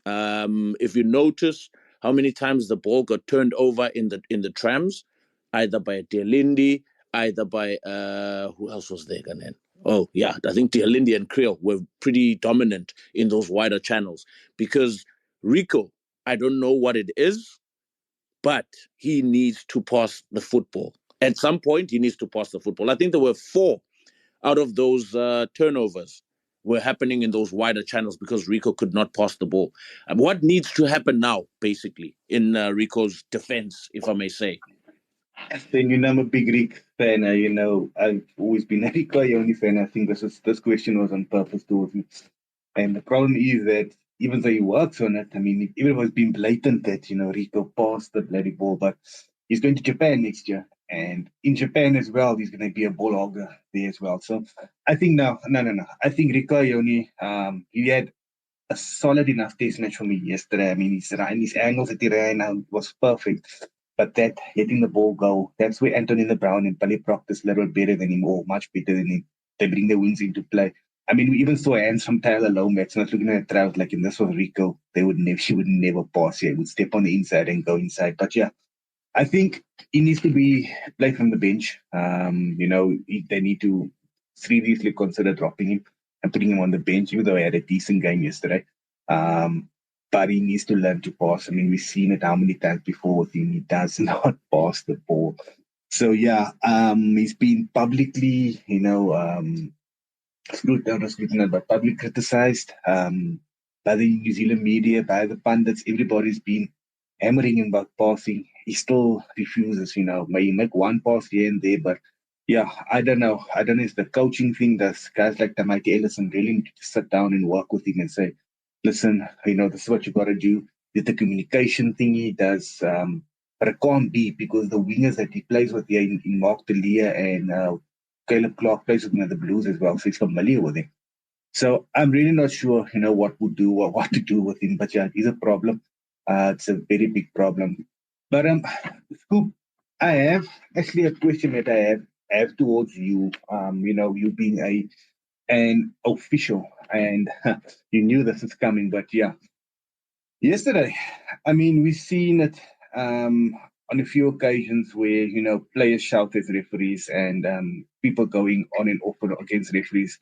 Speaker 1: If you notice how many times the ball got turned over in the trams, either by Dialindi, either by who else was there, Ganen? Oh yeah, I think Dialindi and Creel were pretty dominant in those wider channels, because Rico, I don't know what it is, but he needs to pass the football. At some point, he needs to pass the football. I think there were 4 out of those turnovers were happening in those wider channels because Rico could not pass the ball. What needs to happen now, basically, in Rico's defense, if I may say?
Speaker 4: Then I'm a big Rick fan. I've always been a Rico Ioane fan. I think this question was on purpose towards me. And the problem is that even though he works on it, I mean, everyone's been blatant that, Rico passed the bloody ball, but he's going to Japan next year. And in Japan as well, he's going to be a ball hogger there as well. So I think no. I think Rico Ioane, he had a solid enough test match for me yesterday. I mean, his angles that he ran out was perfect. But that letting the ball go, that's where Antonina Brown and Pali practice a little better than him, or much better than him. They bring their wings into play. I mean, we even saw hands from Tyler Lomax, not looking at the crowd like in this was Rico. She would never pass here. He would step on the inside and go inside. But yeah, I think he needs to be played from the bench. They need to seriously consider dropping him and putting him on the bench, even though he had a decent game yesterday. But he needs to learn to pass. I mean, we've seen it how many times before with him. He does not pass the ball. So yeah, he's been publicly, but publicly criticized by the New Zealand media, by the pundits. Everybody's been hammering him about passing. He still refuses, May make one pass here and there, but yeah, I don't know. I don't know if the coaching thing does guys like Tamati Ellison really need to sit down and work with him and say, listen, this is what you got to do. With the communication thing he does, but it can't be, because the wingers that he plays with here in Mark Delia and Caleb Clark plays with him at the Blues as well, so he's familiar with him. So I'm really not sure, what to do with him. But yeah, he's a problem. It's a very big problem. But Scoop, I have actually a question that I have towards you. You being an official, and you knew this is coming, but yeah. Yesterday, I mean, we've seen it on a few occasions where, players shout at referees and people going on and off against referees.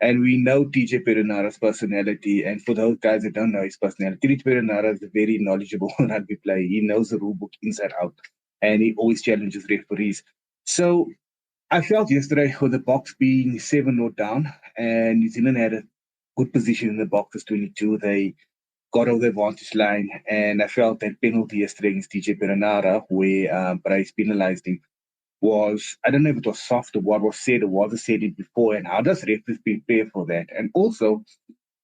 Speaker 4: And we know TJ Perenara's personality. And for those guys that don't know his personality, TJ Perenara is a very knowledgeable rugby player. He knows the rule book inside out. And he always challenges referees. So I felt yesterday with the box being 7-0 down, and New Zealand had a good position in the box as 22. They got over the advantage line, and I felt that penalty yesterday against TJ Perenara, where Bryce penalized him, was, I don't know if it was soft or what was said or wasn't said it before, and how does referees prepare for that? And also,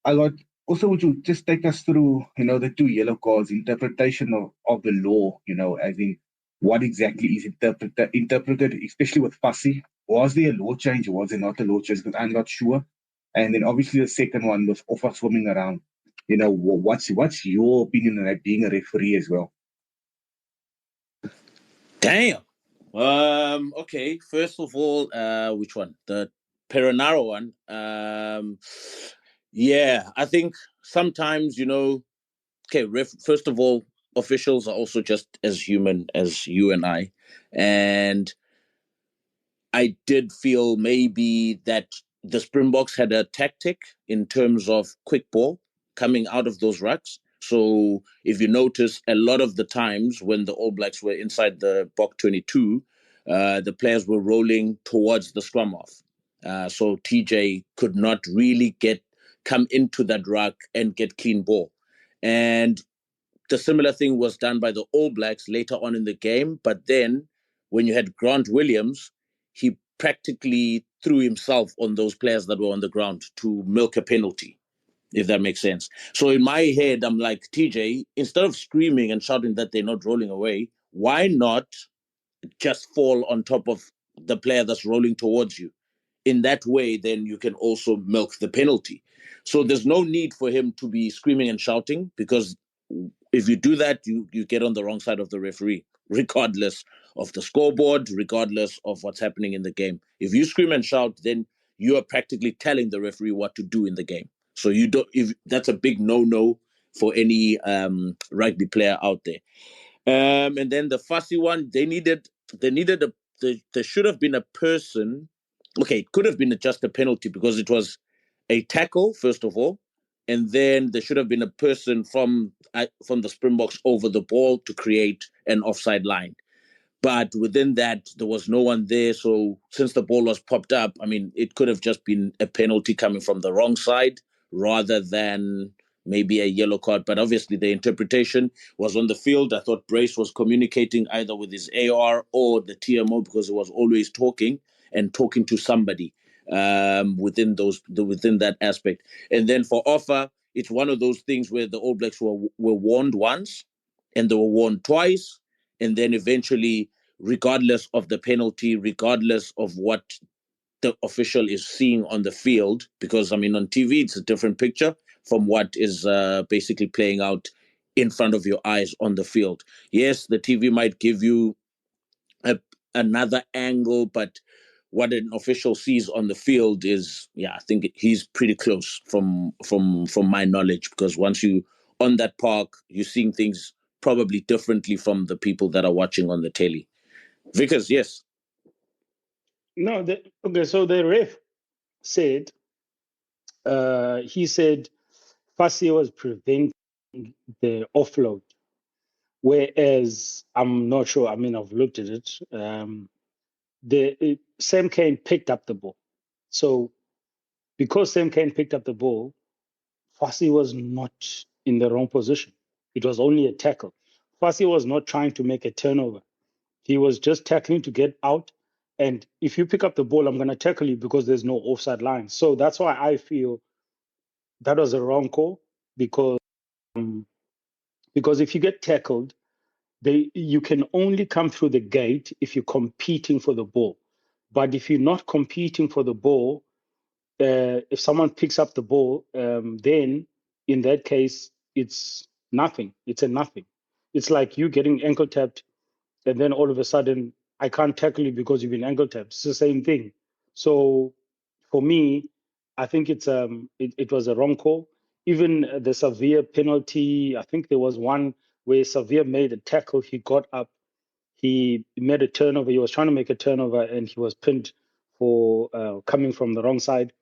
Speaker 4: would you just take us through, the two yellow cards, interpretation of the law, as in what exactly is interpreted, especially with Fussy? Was there a law change or was there not a law change? Because I'm not sure. And then obviously the second one was Offa swimming around. What's your opinion on that, being a referee as well?
Speaker 1: Damn. Okay. First of all, which one? The Perenara one. Yeah, I think sometimes, okay, first of all, officials are also just as human as you and I. And I did feel maybe that the Springboks had a tactic in terms of quick ball coming out of those rucks. So if you notice, a lot of the times when the All Blacks were inside the box 22, the players were rolling towards the scrum off. So TJ could not really come into that ruck and get clean ball. And the similar thing was done by the All Blacks later on in the game. But then when you had Grant Williams, he practically threw himself on those players that were on the ground to milk a penalty, if that makes sense. So in my head, I'm like, TJ, instead of screaming and shouting that they're not rolling away, why not just fall on top of the player that's rolling towards you? In that way, then you can also milk the penalty. So there's no need for him to be screaming and shouting, because if you do that, you get on the wrong side of the referee, regardless of the scoreboard, regardless of what's happening in the game. If you scream and shout, then you are practically telling the referee what to do in the game. So that's a big no-no for any rugby player out there. And then the fussy one, there should have been a person. Okay, it could have been just a penalty because it was a tackle, first of all, and then there should have been a person from the Springboks over the ball to create an offside line. But within that, there was no one there. So since the ball was popped up, I mean, it could have just been a penalty coming from the wrong side rather than maybe a yellow card. But obviously the interpretation was on the field. I thought Brace was communicating either with his AR or the TMO, because he was always talking to somebody within that aspect. And then for Offa, it's one of those things where the All Blacks were warned once and they were warned twice. And then eventually, regardless of the penalty, regardless of what the official is seeing on the field, because I mean, on TV, it's a different picture from what is basically playing out in front of your eyes on the field. Yes, the TV might give you another angle, but what an official sees on the field is, I think he's pretty close from my knowledge, because once you on that park, you're seeing things probably differently from the people that are watching on the telly. Vickers, yes.
Speaker 2: No, okay. So the ref said, he said, Fassi was preventing the offload, whereas I'm not sure. I mean, I've looked at it. Sam Cane picked up the ball, so because Sam Cane picked up the ball, Fassi was not in the wrong position. It was only a tackle. Fassi was not trying to make a turnover. He was just tackling to get out. And if you pick up the ball, I'm going to tackle you because there's no offside line. So that's why I feel that was a wrong call, because if you get tackled, you can only come through the gate if you're competing for the ball. But if you're not competing for the ball, if someone picks up the ball, then in that case, it's nothing. It's a nothing. It's like you getting ankle tapped, and then all of a sudden, I can't tackle you because you've been ankle tapped. It's the same thing. So for me, I think it was a wrong call. even the Severe penalty, I think there was one where Severe made a tackle, he got up, he made a turnover, he was trying to make a turnover and he was pinned for coming from the wrong side.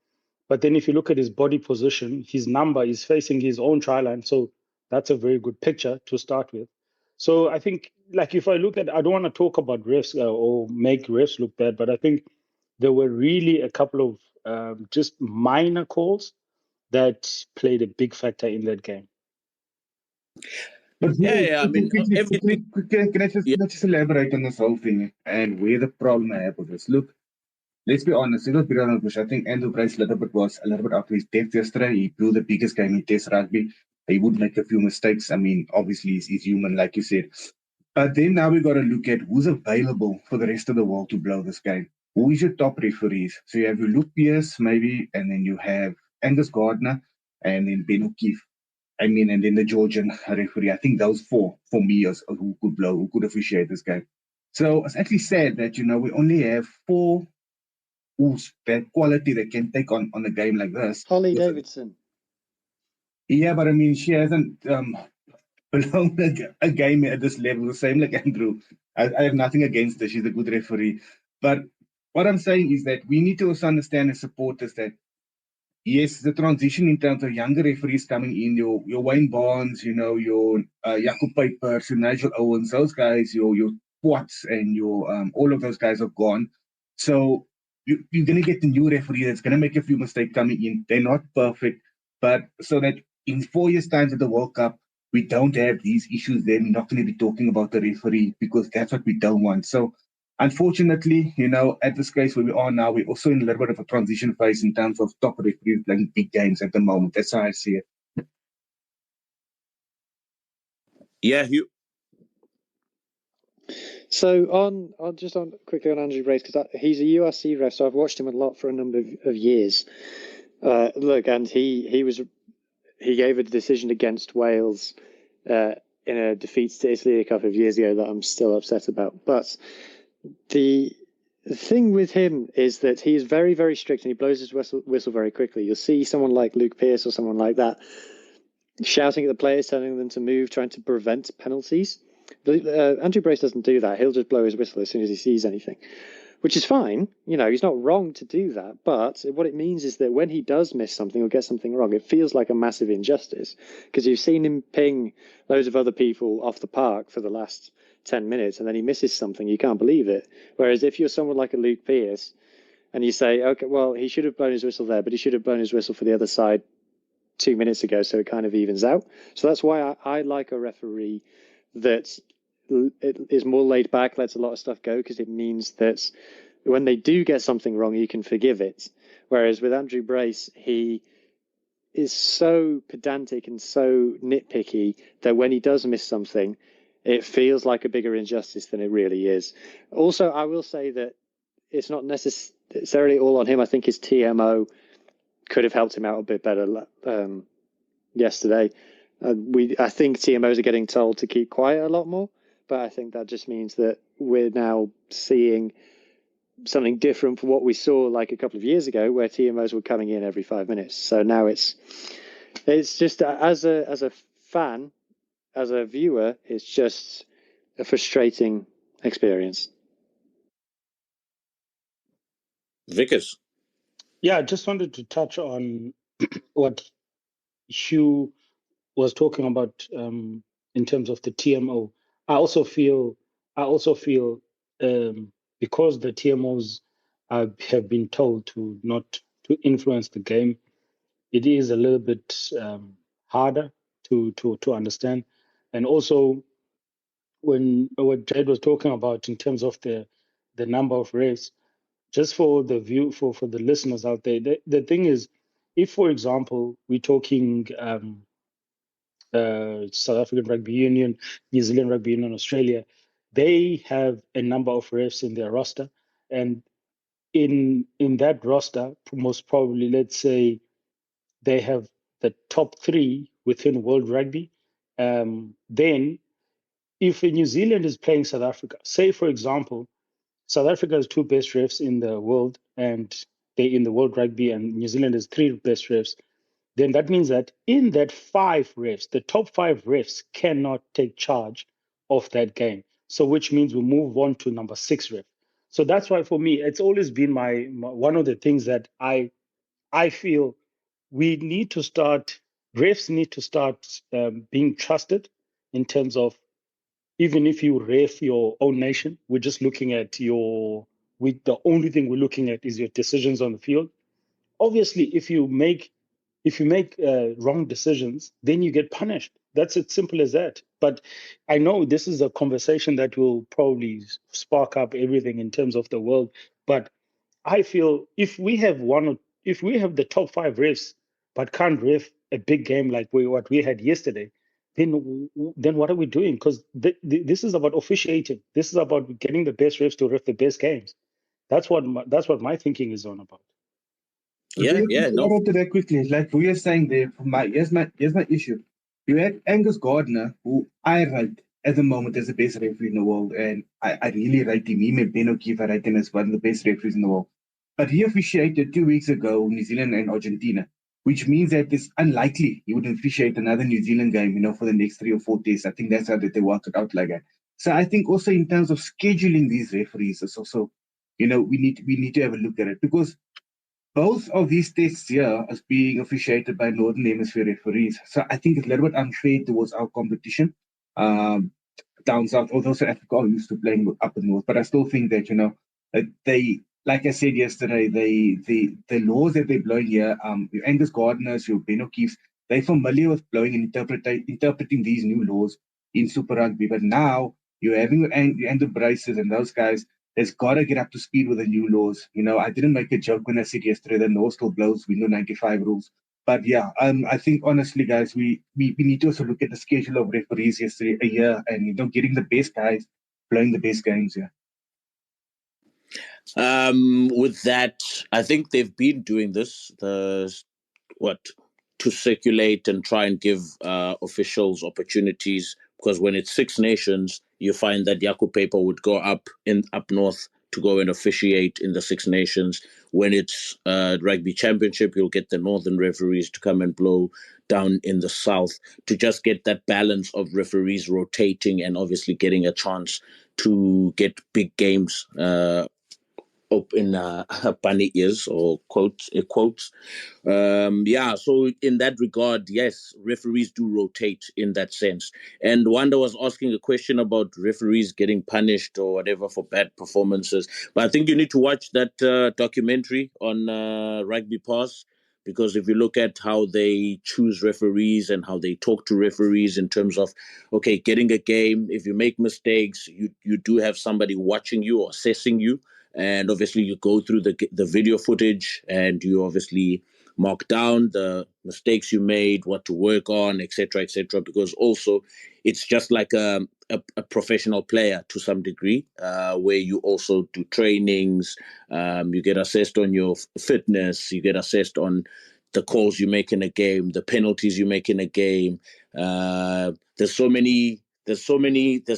Speaker 2: But then if you look at his body position, his number is facing his own try line. So that's a very good picture to start with. So I think, like, if I look at, I don't want to talk about refs or make refs look bad, but I think there were really a couple of just minor calls that played a big factor in that game.
Speaker 4: But
Speaker 1: Yeah. I mean,
Speaker 4: quickly,
Speaker 1: everything.
Speaker 4: can I just,
Speaker 1: Yeah.
Speaker 4: let's just elaborate on this whole thing and where the problem I have with this. Look, let's be honest, it was bigger than push. I think Andrew Bryce was a little bit out of his depth yesterday. He blew the biggest game in Test rugby. He would make a few mistakes. I mean, obviously he's human, like you said. But then now we got to look at who's available for the rest of the world to blow this game. Who is your top referees? So you have your Luke Pierce, maybe, and then you have Angus Gardner, and then Ben O'Keefe. I mean, and then the Georgian referee. I think those four, for me, is who could blow, who could officiate this game. So it's actually sad that, we only have four who's that quality that can take on a game like this.
Speaker 3: Holly Davidson.
Speaker 4: Yeah, but I mean, she hasn't blown a game at this level, the same like Andrew. I have nothing against her. She's a good referee. But what I'm saying is that we need to also understand as supporters that, yes, the transition in terms of younger referees coming in, your Wayne Barnes, your Jacob Pipers, your Nigel Owens, those guys, your Watts and your all of those guys are gone. So you're going to get the new referee that's going to make a few mistakes coming in. They're not perfect, but so that in 4 years' time at the World Cup, we don't have these issues. Then we're not going to be talking about the referee because that's what we don't want. So unfortunately, at this case where we are now, we're also in a little bit of a transition phase in terms of top referees playing big games at the moment. That's how I see it.
Speaker 1: Yeah, Hugh.
Speaker 3: So on quickly on Andrew Brace, because he's a URC ref, so I've watched him a lot for a number of years. Look, and he gave a decision against Wales in a defeat to Italy a couple of years ago that I'm still upset about. But the thing with him is that he is very, very strict and he blows his whistle very quickly. You'll see someone like Luke Pierce or someone like that shouting at the players, telling them to move, trying to prevent penalties. Andrew Brace doesn't do that. He'll just blow his whistle as soon as he sees anything, which is fine. He's not wrong to do that. But what it means is that when he does miss something or get something wrong, it feels like a massive injustice because you've seen him ping loads of other people off the park for the last 10 minutes and then he misses something. You can't believe it. Whereas if you're someone like a Luke Pierce and you say, okay, well, he should have blown his whistle there, but he should have blown his whistle for the other side 2 minutes ago, so it kind of evens out. So that's why I like a referee that is more laid back, lets a lot of stuff go, because it means that when they do get something wrong, you can forgive it. Whereas with Andrew Brace, he is so pedantic and so nitpicky that when he does miss something, it feels like a bigger injustice than it really is. Also, I will say that it's not necessarily all on him. I think his TMO could have helped him out a bit better yesterday. I think TMOs are getting told to keep quiet a lot more, but I think that just means that we're now seeing something different from what we saw like a couple of years ago, where TMOs were coming in every 5 minutes. So now it's just as a fan, as a viewer, it's just a frustrating experience.
Speaker 1: Vickers.
Speaker 2: Yeah, I just wanted to touch on what Hugh was talking about in terms of the TMO. I also feel because the TMOs have been told to not to influence the game, it is a little bit harder to understand. And also, when what Jade was talking about in terms of the number of refs, just for the view for the listeners out there, the thing is, if for example we're talking South African Rugby Union, New Zealand Rugby Union, Australia, they have a number of refs in their roster, and in that roster, most probably, let's say they have the top 3 within World Rugby. Then, if New Zealand is playing South Africa, say for example, South Africa has 2 best refs in the world, and they in the World Rugby, and New Zealand has 3 best refs. then that means that in that 5 refs, the top 5 refs cannot take charge of that game. So which means we move on to number 6 ref. So that's why for me, it's always been my one of the things that I feel we need to start, refs need to start being trusted in terms of, even if you ref your own nation, we're just looking at the only thing we're looking at is your decisions on the field. Obviously, if you make wrong decisions, then you get punished. That's as simple as that. But I know this is a conversation that will probably spark up everything in terms of the world. But I feel if we have the top 5 refs, but can't ref a big game like what we had yesterday, then what are we doing? Because this is about officiating. This is about getting the best refs to ref the best games. That's what my thinking is on about.
Speaker 1: Yeah, no.
Speaker 4: To that quickly, like we are saying there, here's my issue. You had Angus Gardner, who I rate at the moment as the best referee in the world, and I really rate him. Him and Ben O'Keefe, I rate him as one of the best referees in the world. But he officiated 2 weeks ago New Zealand and Argentina, which means that it's unlikely he would officiate another New Zealand game, for the next 3 or 4 days. I think that's how they work it out like that. So I think also in terms of scheduling these referees, it's also, we need to have a look at it, because both of these tests here are being officiated by Northern Hemisphere referees. So I think it's a little bit unfair towards our competition down south, although South Africa are used to playing up and north. But I still think that, they, like I said yesterday, the laws that they're blowing here, your Angus Gardners, your Ben O'Keefe's, they're familiar with blowing and interpreting these new laws in Super Rugby. But now you're having your Andrew Braces and those guys, has got to get up to speed with the new laws. I didn't make a joke when I said yesterday that law still blows window 95 rules. But yeah, I think honestly, guys, we need to also look at the schedule of referees yesterday, a year, and getting the best guys playing the best games. Yeah.
Speaker 1: With that, I think they've been doing this. To circulate and try and give officials opportunities, because when it's 6 nations, you find that Yaku Paper would go up north to go and officiate in the 6 nations. When it's rugby championship, you'll get the northern referees to come and blow down in the south, to just get that balance of referees rotating and obviously getting a chance to get big games up in bunny ears, or quotes. So in that regard, yes, referees do rotate in that sense. And Wanda was asking a question about referees getting punished or whatever for bad performances, but I think you need to watch that documentary on Rugby Pass, because if you look at how they choose referees and how they talk to referees in terms of, okay, getting a game, if you make mistakes, you do have somebody watching you or assessing you. And obviously you go through the video footage and you obviously mark down the mistakes you made, what to work on, etc., because also it's just like a professional player to some degree, where you also do trainings, you get assessed on your fitness, you get assessed on the calls you make in a game, the penalties you make in a game. There's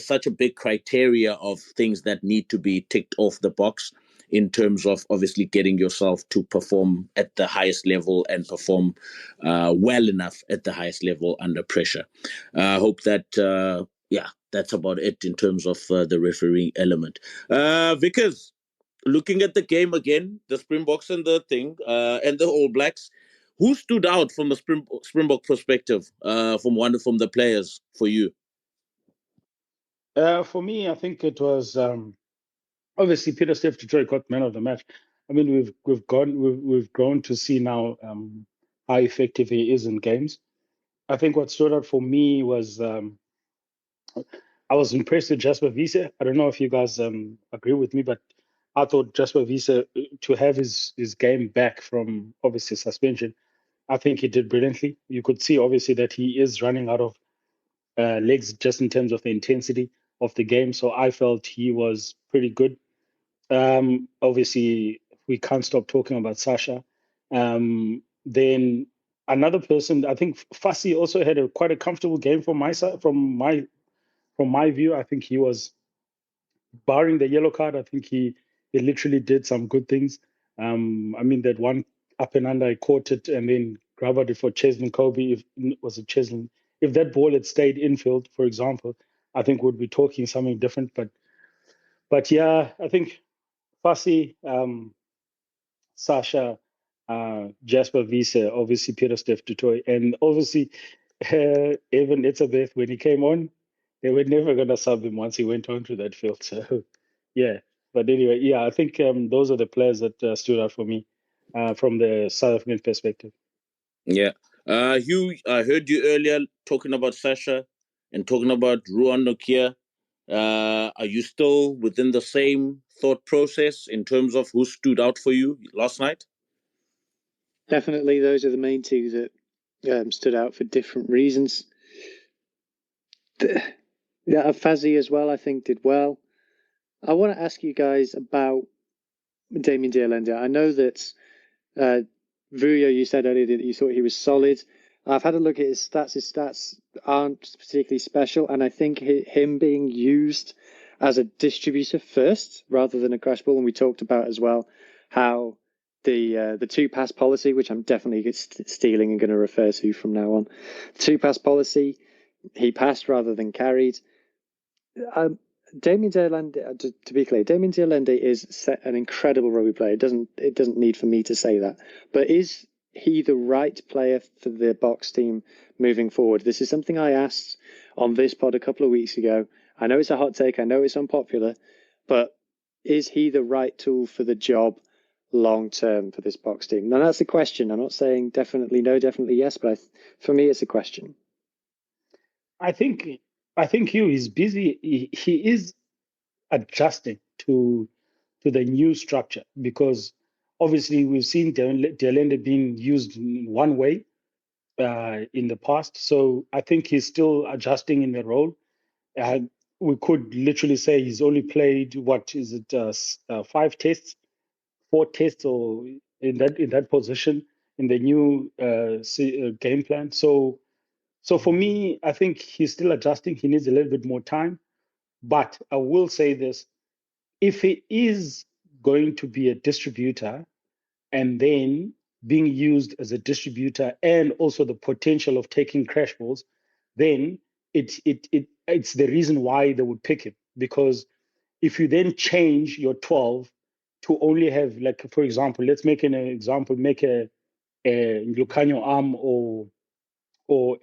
Speaker 1: such a big criteria of things that need to be ticked off the box in terms of obviously getting yourself to perform at the highest level and perform well enough at the highest level under pressure. I hope that, that's about it in terms of the refereeing element. Vickers, looking at the game again, the Springboks and and the All Blacks, who stood out from a Springbok perspective, from the players for you?
Speaker 2: For me, I think it was obviously Peter Steph Detroit got man of the match. I mean, we've grown to see now how effective he is in games. I think what stood out for me was I was impressed with Jasper Wiese. I don't know if you guys agree with me, but I thought Jasper Wiese, to have his game back from obviously suspension, I think he did brilliantly. You could see obviously that he is running out of legs just in terms of the intensity of the game. So I felt he was pretty good. Obviously, we can't stop talking about Sacha. Then another person, I think Fassi also had quite a comfortable game from my side, from my view. I think he was, barring the yellow card, I think he literally did some good things. I mean, that one up and under, I caught it and then Grabbed it for Cheslin Kobe. If that ball had stayed infield, for example, I think we'd be talking something different. But yeah, I think Fassi, Sacha, Jasper Wiese, obviously Peter Steph Dutoy, and obviously Evan Itzabeth, when he came on, they were never going to sub him once he went onto that field. So, yeah. But anyway, yeah, I think those are the players that stood out for me from the South African perspective.
Speaker 1: Yeah. Hugh, I heard you earlier talking about Sacha and talking about Ruan Nokia. Are you still within the same thought process in terms of who stood out for you last night?
Speaker 3: Definitely, those are the main two that stood out for different reasons. Yeah, Fazzi as well, I think, did well. I want to ask you guys about Damien de Allende. I know that Vuyo, you said earlier that you thought he was solid. I've had a look at his stats. His stats aren't particularly special, and I think him being used as a distributor first rather than a crash ball, and we talked about as well how the two-pass policy, which I'm definitely stealing and going to refer to from now on, two-pass policy, he passed rather than carried. Damien de Allende, to be clear, Damien de Allende is an incredible rugby player. It doesn't need for me to say that. But is he the right player for the Boks team moving forward? This is something I asked on this pod a couple of weeks ago. I know it's a hot take. I know it's unpopular. But is he the right tool for the job long term for this Boks team? Now, that's the question. I'm not saying definitely no, definitely yes. But for me, it's a question.
Speaker 2: I think Hugh is busy. He is adjusting to the new structure because obviously we've seen de Allende being used in one way in the past. So I think he's still adjusting in the role. We could literally say he's only played, what is it, 4 tests or in that position in the new game plan. So for me, I think he's still adjusting. He needs a little bit more time. But I will say this, if he is going to be a distributor and then being used as a distributor and also the potential of taking crash balls, then it's the reason why they would pick him. Because if you then change your 12 to only have, like, for example, let's make an example, make a Lucanio Arm or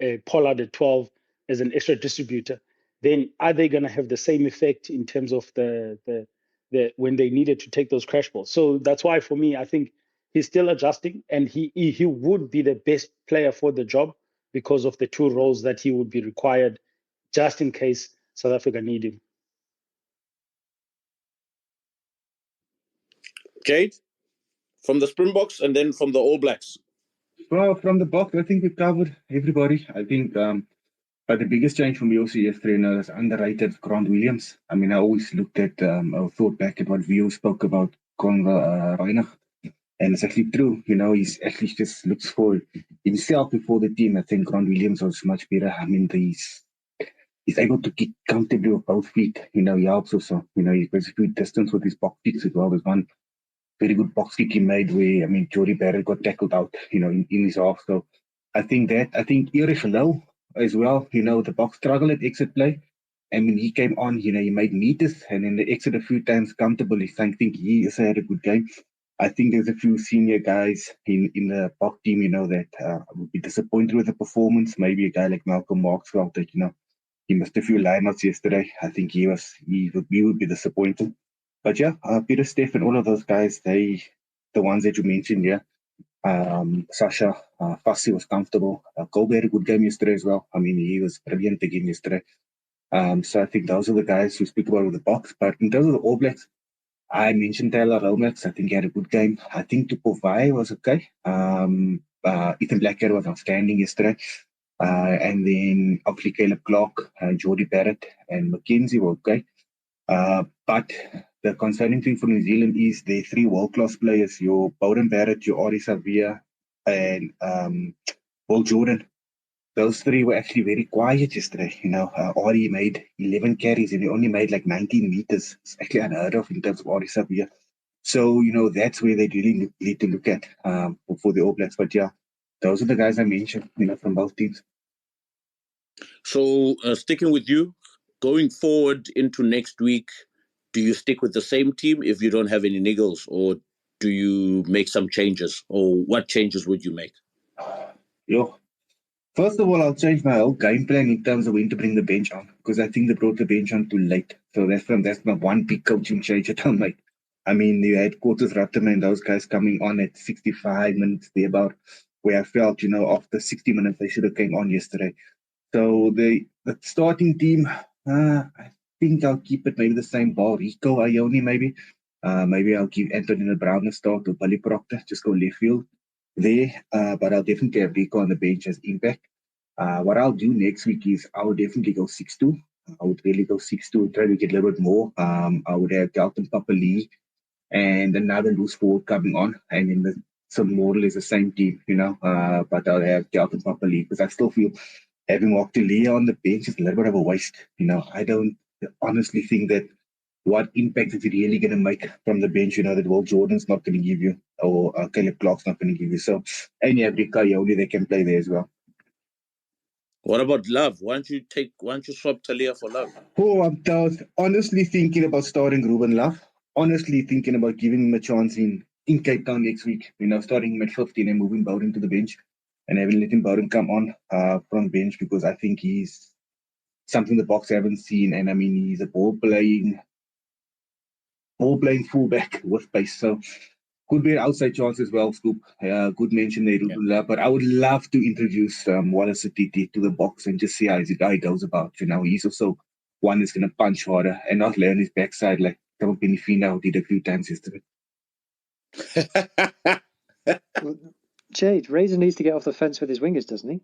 Speaker 2: a Pollard at 12 as an extra distributor, then are they going to have the same effect in terms of the when they needed to take those crash balls? So that's why, for me, I think he's still adjusting, and he would be the best player for the job because of the two roles that he would be required just in case South Africa need him.
Speaker 1: Jade, from the Springboks and then from the All Blacks.
Speaker 4: Well, from the Boks, I think we've covered everybody. I think but the biggest change for me also yesterday is underrated Grant Williams. I mean, I always looked at, I thought back at what Vio spoke about Reinach, and it's actually true. You know, he's actually just looks for himself before the team. I think Grant Williams was much better. I mean, he's able to kick comfortably with both feet. You know, he helps also. You know, he goes a good distance with his box kicks as well. There's one very good box kick he made where, I mean, Jody Barrett got tackled out, you know, in his half. So I think Irish Low as well, you know, the Boks struggle at exit play. And when he came on, you know, he made meters and then the exit a few times comfortably. So I think he also had a good game. I think there's a few senior guys in the Boks team, you know, that would be disappointed with the performance. Maybe a guy like Malcolm Marks felt that, you know, he missed a few lineouts yesterday. I think he would be disappointed. But yeah, Peter, Steph, and all of those guys, the ones that you mentioned, yeah. Sacha, Fassi was comfortable. Cobus had a good game yesterday as well. I mean, he was brilliant again yesterday. So I think those are the guys who speak about with the Boks. But in terms of the All Blacks, I mentioned Taylor Romax. I think he had a good game. I think Tupovai was okay. Ethan Blackhead was outstanding yesterday. And then obviously Caleb Clark, Jody Barrett, and McKenzie were okay. But the concerning thing for New Zealand is the 3 world-class players, your Bowden Barrett, your Ari Savia, and Will Jordan. Those 3 were actually very quiet yesterday. You know, Ari made 11 carries and he only made like 19 meters. It's actually unheard of in terms of Ari Savia. So, you know, that's where they really need to look at for the All Blacks. But yeah, those are the guys I mentioned, from both teams.
Speaker 1: So sticking with you, going forward into next week, do you stick with the same team if you don't have any niggles, or do you make some changes, or what changes would you make?
Speaker 4: Yo, first of all, I'll change my whole game plan in terms of when to bring the bench on, because I think they brought the bench on too late. So that's my one big coaching change that I'll make. I mean, you had Quarters, Ratterman, those guys coming on at 65 minutes, thereabout, where I felt, after 60 minutes, they should have came on yesterday. So the starting team, I think I'll keep it maybe the same ball. Rico, Ione, maybe. Maybe I'll give Anthony Brown a start or Billy Proctor, just go left field there. But I'll definitely have Rico on the bench as impact. What I'll do next week is I would definitely go 6-2. I would really go 6-2, try to get a little bit more. I would have Dalton Papa Lee and another loose forward coming on, and then some more or less the same team, but I'll have Dalton Papa Lee because I still feel having Octalia on the bench is a little bit of a waste. I don't honestly think that what impact is it really going to make from the bench, that Will Jordan's not going to give you, or Caleb Clark's not going to give you. So, and you have Rick Ione, they can play there as well.
Speaker 1: What about Love? Why don't you swap Talia for Love?
Speaker 4: Oh, I'm honestly thinking about starting Ruben Love. Honestly thinking about giving him a chance in Cape Town next week. Starting him at 15 and moving Bowden to the bench and letting Bowden come on from bench, because I think he's something the Boks haven't seen. And I mean, he's a ball playing fullback with pace. So could be an outside chance as well, Scoop. Good mention there, Ruben Love. But I would love to introduce Wallace Atiti to the Boks and just see how he goes about. He's also one that's going to punch harder and not lay on his backside like Tamo Benifina did a few times yesterday.
Speaker 3: Jade, Razor needs to get off the fence with his wingers, doesn't he?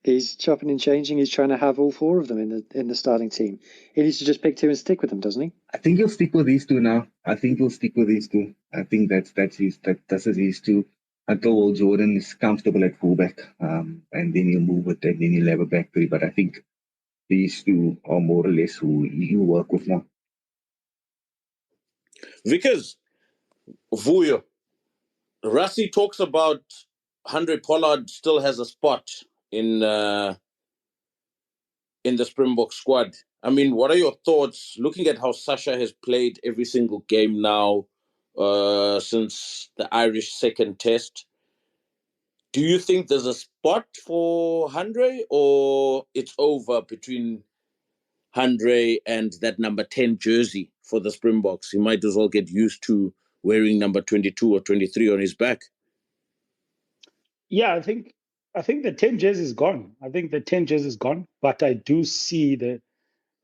Speaker 3: He's chopping and changing. He's trying to have all four of them in the starting team. He needs to just pick two and stick with them, doesn't he?
Speaker 4: I think he'll stick with these two now. I think that's his two until Will Jordan is comfortable at fullback, and then he'll move it, and then he'll have a back three. But I think these two are more or less who you work with now.
Speaker 1: Vickers, Vuyo, Rassi talks about Andre Pollard still has a spot in the Springbok squad. I mean, what are your thoughts looking at how Sacha has played every single game now since the Irish second test? Do you think there's a spot for Andre, or it's over between Andre and that number 10 jersey for the Springboks? He might as well get used to wearing number 22 or 23 on his back.
Speaker 2: Yeah, I think the 10 jersey is gone. But I do see the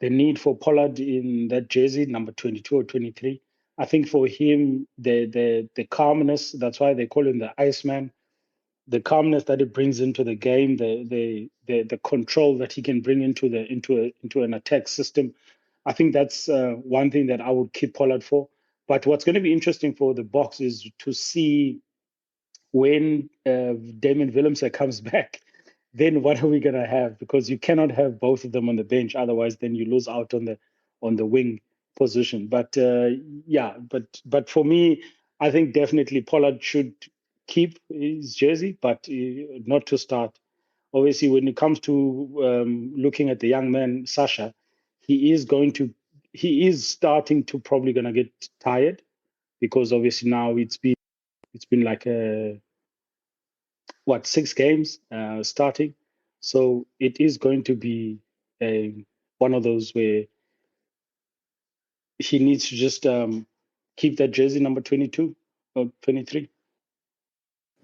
Speaker 2: need for Pollard in that jersey, number 22 or 23. I think for him, the calmness, that's why they call him the Iceman, the calmness that he brings into the game, the control that he can bring into an attack system. I think that's one thing that I would keep Pollard for. But what's going to be interesting for the Boks is to see when Damon Willemse comes back, then what are we going to have? Because you cannot have both of them on the bench. Otherwise, then you lose out on the wing position. But but for me, I think definitely Pollard should keep his jersey, but not to start. Obviously, when it comes to looking at the young man, Sacha, he is starting to probably going to get tired, because obviously now it's been like 6 games starting. So it is going to be one of those where he needs to just keep that jersey number 22 or 23.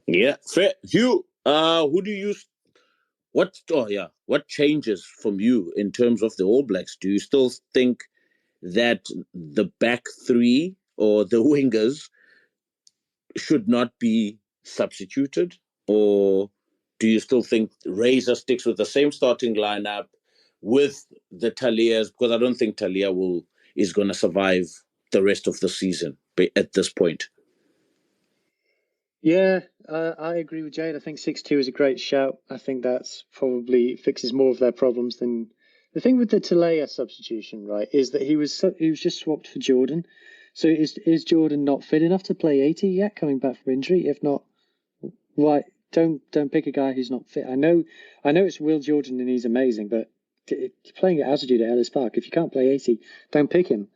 Speaker 1: Yeah, fair. Hugh, who do you? What changes from you in terms of the All Blacks? Do you still think that the back three or the wingers should not be substituted, or do you still think Razor sticks with the same starting lineup with the Talias? Because I don't think Talia is going to survive the rest of the season at this point.
Speaker 3: Yeah, I agree with Jade. I think 6-2 is a great shout. I think that's probably fixes more of their problems than the thing with the Talia substitution, right? Is that he was just swapped for Jordan. So is Jordan not fit enough to play 80 yet, coming back from injury? If not, why? don't pick a guy who's not fit. I know it's Will Jordan and he's amazing, but you're playing at altitude at Ellis Park. If you can't play 80, don't pick him.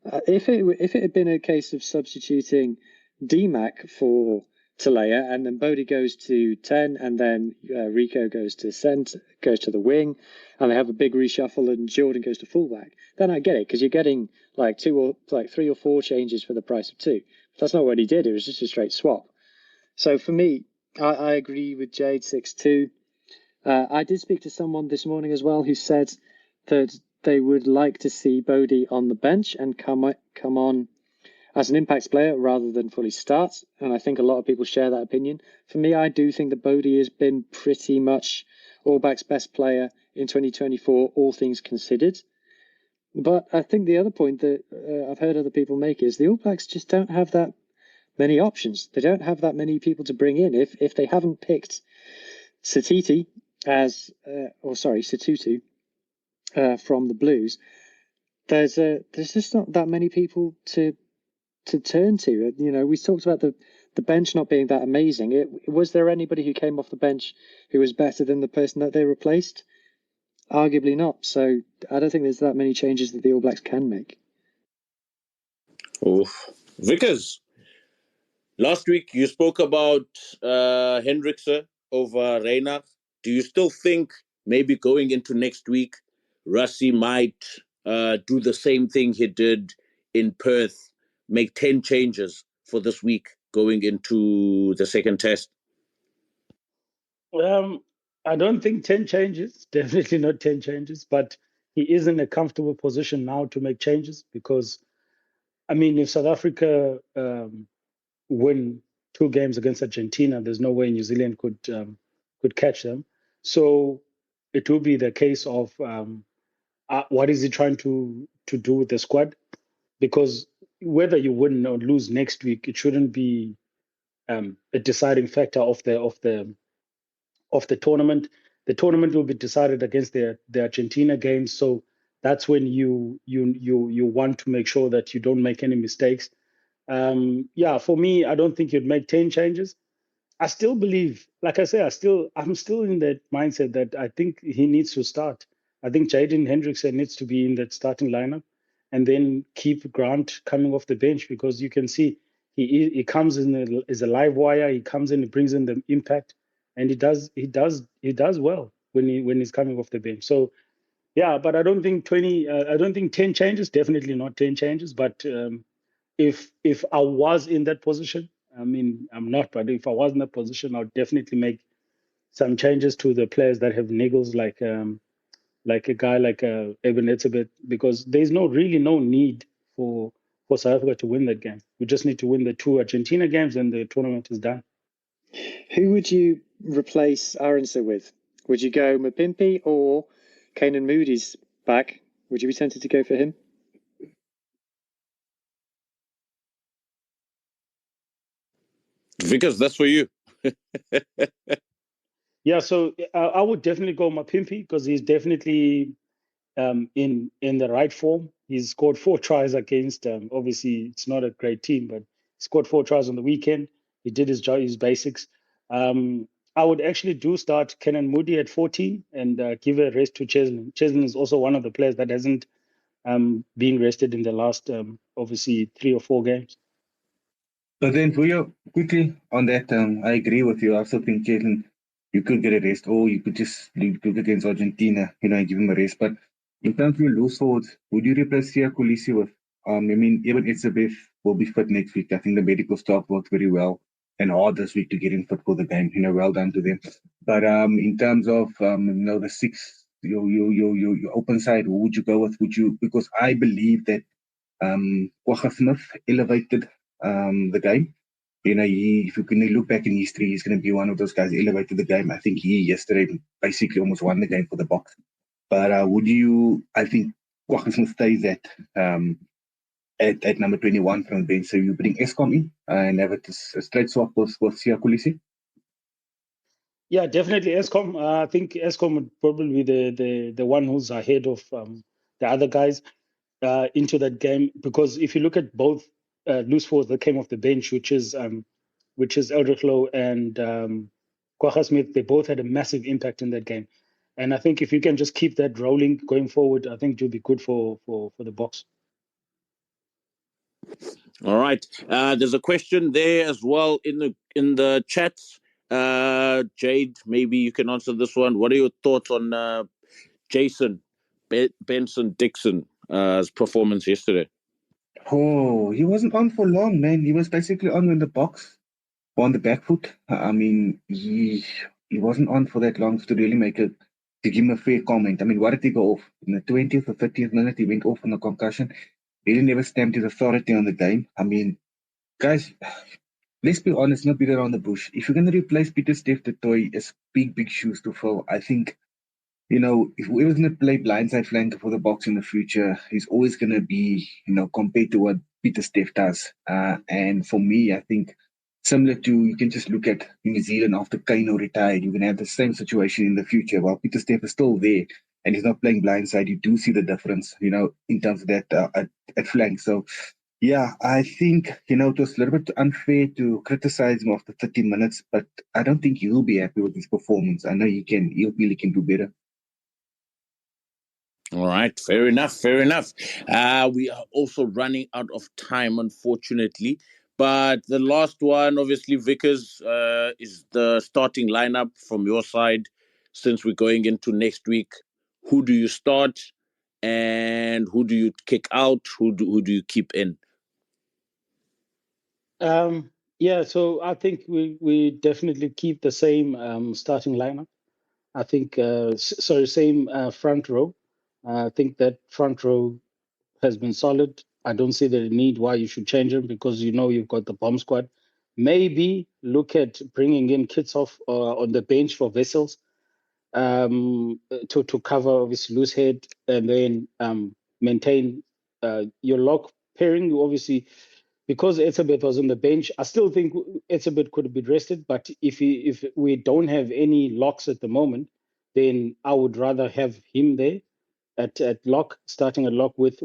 Speaker 3: If it had been a case of substituting DMAC for Talea, and then Bodie goes to 10, and then Rico goes to the wing, and they have a big reshuffle, and Jordan goes to fullback, then I get it, because you're getting like 3 or 4 changes for the price of 2. But that's not what he did. It was just a straight swap. So for me, I agree with Jade 6-2. I did speak to someone this morning as well who said that they would like to see Bodie on the bench and come on as an impact player rather than fully start. And I think a lot of people share that opinion. For me, I do think that Bodie has been pretty much Allblacks' best player in 2024, all things considered. But I think the other point that I've heard other people make is the All Blacks just don't have that many options. They don't have that many people to bring in. If they haven't picked Satutu from the Blues, there's just not that many people to turn to. You know, we talked about the bench not being that amazing. Was there anybody who came off the bench who was better than the person that they replaced? Arguably not. So I don't think there's that many changes that the All Blacks can make.
Speaker 1: Oof. Vickers, last week you spoke about Hendrikse over Reinach. Do you still think maybe going into next week, Rassie might do the same thing he did in Perth, make 10 changes for this week going into the second test?
Speaker 2: I don't think 10 changes, definitely not 10 changes, but he is in a comfortable position now to make changes because, I mean, if South Africa win 2 games against Argentina, there's no way New Zealand could catch them. So it will be the case of what is he trying to do with the squad? Because whether you win or lose next week, it shouldn't be a deciding factor of the tournament. The tournament will be decided against the Argentina games, so that's when you want to make sure that you don't make any mistakes. For me, I don't think you'd make 10 changes. I still believe, like I say, I'm still in that mindset that I think he needs to start. I think Jaden Hendrikse needs to be in that starting lineup, and then keep Grant coming off the bench, because you can see he comes in as a live wire. He comes in, he brings in the impact, and he does well when he's coming off the bench. So yeah, but I don't think 10 changes, definitely not 10 changes. But if I was in that position, I mean, I'm not, but if I was in that position, I'll definitely make some changes to the players that have niggles, like a guy like Ebenezer, because there's really no need for South Africa to win that game. We just need to win the 2 Argentina games, and the tournament is done.
Speaker 3: Who would you replace Arendse with? Would you go Mapimpi or Kanan Moody's back? Would you be tempted to go for him?
Speaker 2: Vickers, that's for you. Yeah, so I would definitely go Mapimpi, because he's definitely in the right form. He's scored 4 tries against, obviously it's not a great team, but he scored 4 tries on the weekend. He did his basics. I would actually start Kenan Moody at 14 and give a rest to Cheslin. Cheslin is also one of the players that hasn't been rested in the last, obviously, 3 or 4 games.
Speaker 4: But then, for you, quickly on that, I agree with you. I also think Jaden, you could get a rest, or you could just look against Argentina, and give him a rest. But in terms of your loose forwards, would you replace Sia Kolisi with? I mean, even Etzebeth will be fit next week. I think the medical staff worked very well and hard this week to get him fit for the game. Well done to them. But in terms of the 6, your open side, who would you go with? Because I believe that Kwagga Smith elevated the game. If you can look back in history, he's going to be one of those guys who elevated the game. I think he yesterday basically almost won the game for the Boks. But I think Kwagga Smith stays at number 21 from the bench. So you bring Eskom in and have it a straight swap with Sia Kolisi?
Speaker 2: Yeah, definitely Eskom. I think Eskom would probably be the one who's ahead of the other guys into that game, because if you look at both loose forwards that came off the bench, which is Eldrick Lowe and Kwagga Smith, they both had a massive impact in that game. And I think if you can just keep that rolling going forward, I think it will be good for the Boks.
Speaker 1: All right. There's a question there as well in the chat. Jade, maybe you can answer this one. What are your thoughts on Jason Benson Dixon's performance yesterday?
Speaker 4: Oh, he wasn't on for long, man. He was basically on in the box, on the back foot. I mean, he wasn't on for that long to really to give him a fair comment. I mean, what did he go off? In the 20th or 30th minute, he went off on a concussion. He never stamped his authority on the game. I mean, guys, let's be honest, not beat around the bush. If you're going to replace Pieter-Steph du Toit, it's big shoes to fill. I think, if whoever's going to play blindside flanker for the Boks in the future, he's always going to be, compared to what Pieter-Steph does. And for me, I think similar to, you can just look at New Zealand after Kano retired, you're going to have the same situation in the future. While Pieter-Steph is still there and he's not playing blindside, you do see the difference, in terms of that at flank. So, yeah, I think, it was a little bit unfair to criticize him after 30 minutes, but I don't think he'll be happy with his performance. I know he really can do better.
Speaker 1: All right, fair enough. We are also running out of time, unfortunately. But the last one, obviously, Vickers, is the starting lineup from your side. Since we're going into next week, who do you start and who do you kick out? Who do you keep in?
Speaker 2: Yeah, so I think we definitely keep the same starting lineup. I think, same front row. I think that front row has been solid. I don't see the need why you should change them because you've got the bomb squad. Maybe look at bringing in Kitsoff on the bench for Wessels to cover obviously loose head and then maintain your lock pairing. Obviously, because Etzebeth was on the bench, I still think Etzebeth could have been rested. But if we don't have any locks at the moment, then I would rather have him there at lock, starting at lock with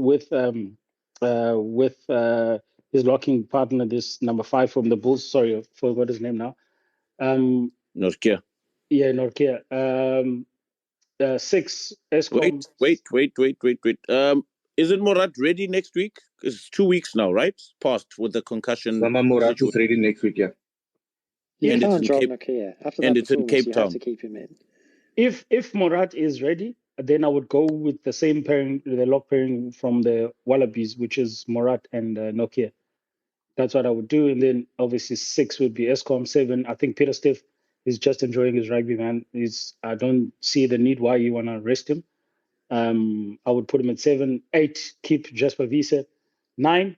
Speaker 2: his locking partner, this number 5 from the Bulls. Sorry, I forgot his name now.
Speaker 1: Norkia.
Speaker 2: Yeah, Norkia. 6 Eskom.
Speaker 1: Wait. Isn't Morat ready next week? It's 2 weeks now, right? Past with the concussion.
Speaker 4: Morat is ready next week, yeah.
Speaker 3: You
Speaker 1: And
Speaker 3: can't
Speaker 1: it's
Speaker 3: drop
Speaker 1: in
Speaker 3: Nokia. After
Speaker 1: and
Speaker 3: that
Speaker 1: it's in
Speaker 3: performance,
Speaker 1: Cape
Speaker 3: you
Speaker 1: Town.
Speaker 3: have to keep him in.
Speaker 2: If Morat is ready, then I would go with the same pairing, the lock pairing from the Wallabies, which is Morat and Nokia. That's what I would do. And then obviously 6 would be Eskom. 7, I think Pieter-Steph is just enjoying his rugby, man. I don't see the need why you want to rest him. I would put him at 7. 8, keep Jasper Wiese. 9,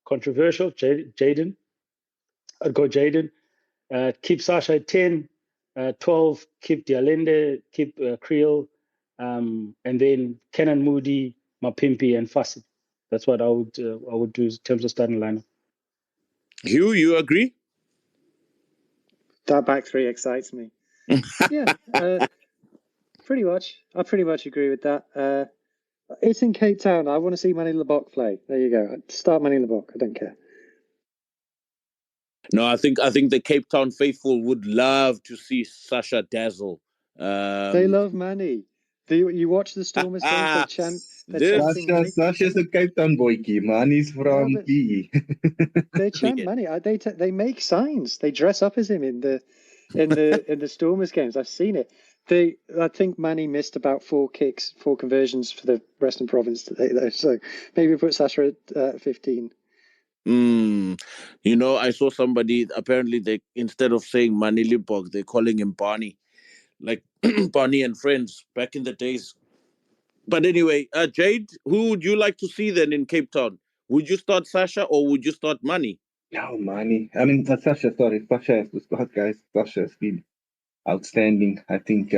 Speaker 2: controversial, Jaden. I'd go Jaden. Keep Sacha at 10. 12, keep Dialende, keep Creel. And then Kenan Moody, Mapimpi, and Fassi. That's what I would do in terms of starting lineup.
Speaker 1: Hugh, you agree?
Speaker 3: That back 3 excites me. Yeah, pretty much. I pretty much agree with that. It's in Cape Town. I want to see Manny Lebok play. There you go. Start Manny Lebok. I don't care.
Speaker 1: No, I think the Cape Town faithful would love to see Sacha dazzle.
Speaker 3: They love Manny. You watch the Stormers games, they're chanting Manny.
Speaker 4: Sacha's a Cape Town boykie. Manny's from PE.
Speaker 3: They chant Manny. They make signs. They dress up as him in the Stormers games. I've seen it. I think Manny missed about 4 conversions for the Western Province today, though. So maybe put Sacha at 15.
Speaker 1: I saw somebody, apparently they, instead of saying Manny Lebok, they're calling him Barney, like Barney and Friends back in the days. But anyway, Jade, who would you like to see then in Cape Town? Would you start Sacha or would you start Manny?
Speaker 4: No, Manny. I mean, Sacha has to start, guys. Sacha has been outstanding. I think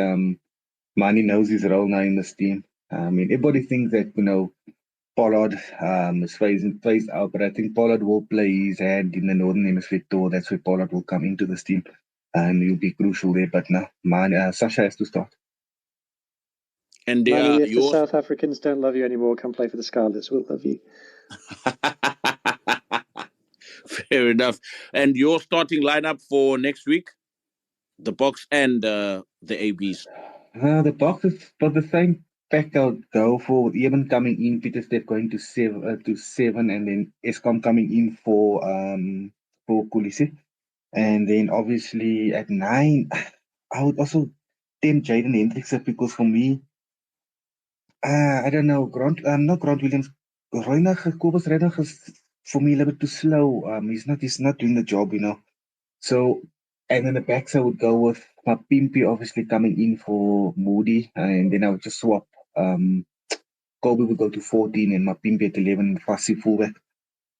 Speaker 4: Manny knows his role now in this team. I mean, everybody thinks that, Pollard is phased out, but I think Pollard will play his hand in the Northern Hemisphere tour. That's where Pollard will come into this team, and he'll be crucial there. But no, Sacha has to start.
Speaker 1: And
Speaker 3: Manny, if the South Africans don't love you anymore, come play for the Scarlets. We'll love you.
Speaker 1: Fair enough. And your starting lineup for next week? The Boks and the ABs.
Speaker 4: The Boks is for the same pack I would go for. Even coming in, Pieterstad going to seven, and then Eskom coming in for Kulisi. And then obviously at 9, I would also tempt Jaden Hendrikse because for me, I don't know, not Grant Williams, Reinach, Cobus Reinach is for me a little bit too slow. He's not doing the job, So, and then the backs I would go with Mapimpi obviously coming in for Moody, and then I would just swap. Kobe would go to 14 and Mapimpi at 11, Fassi fullback.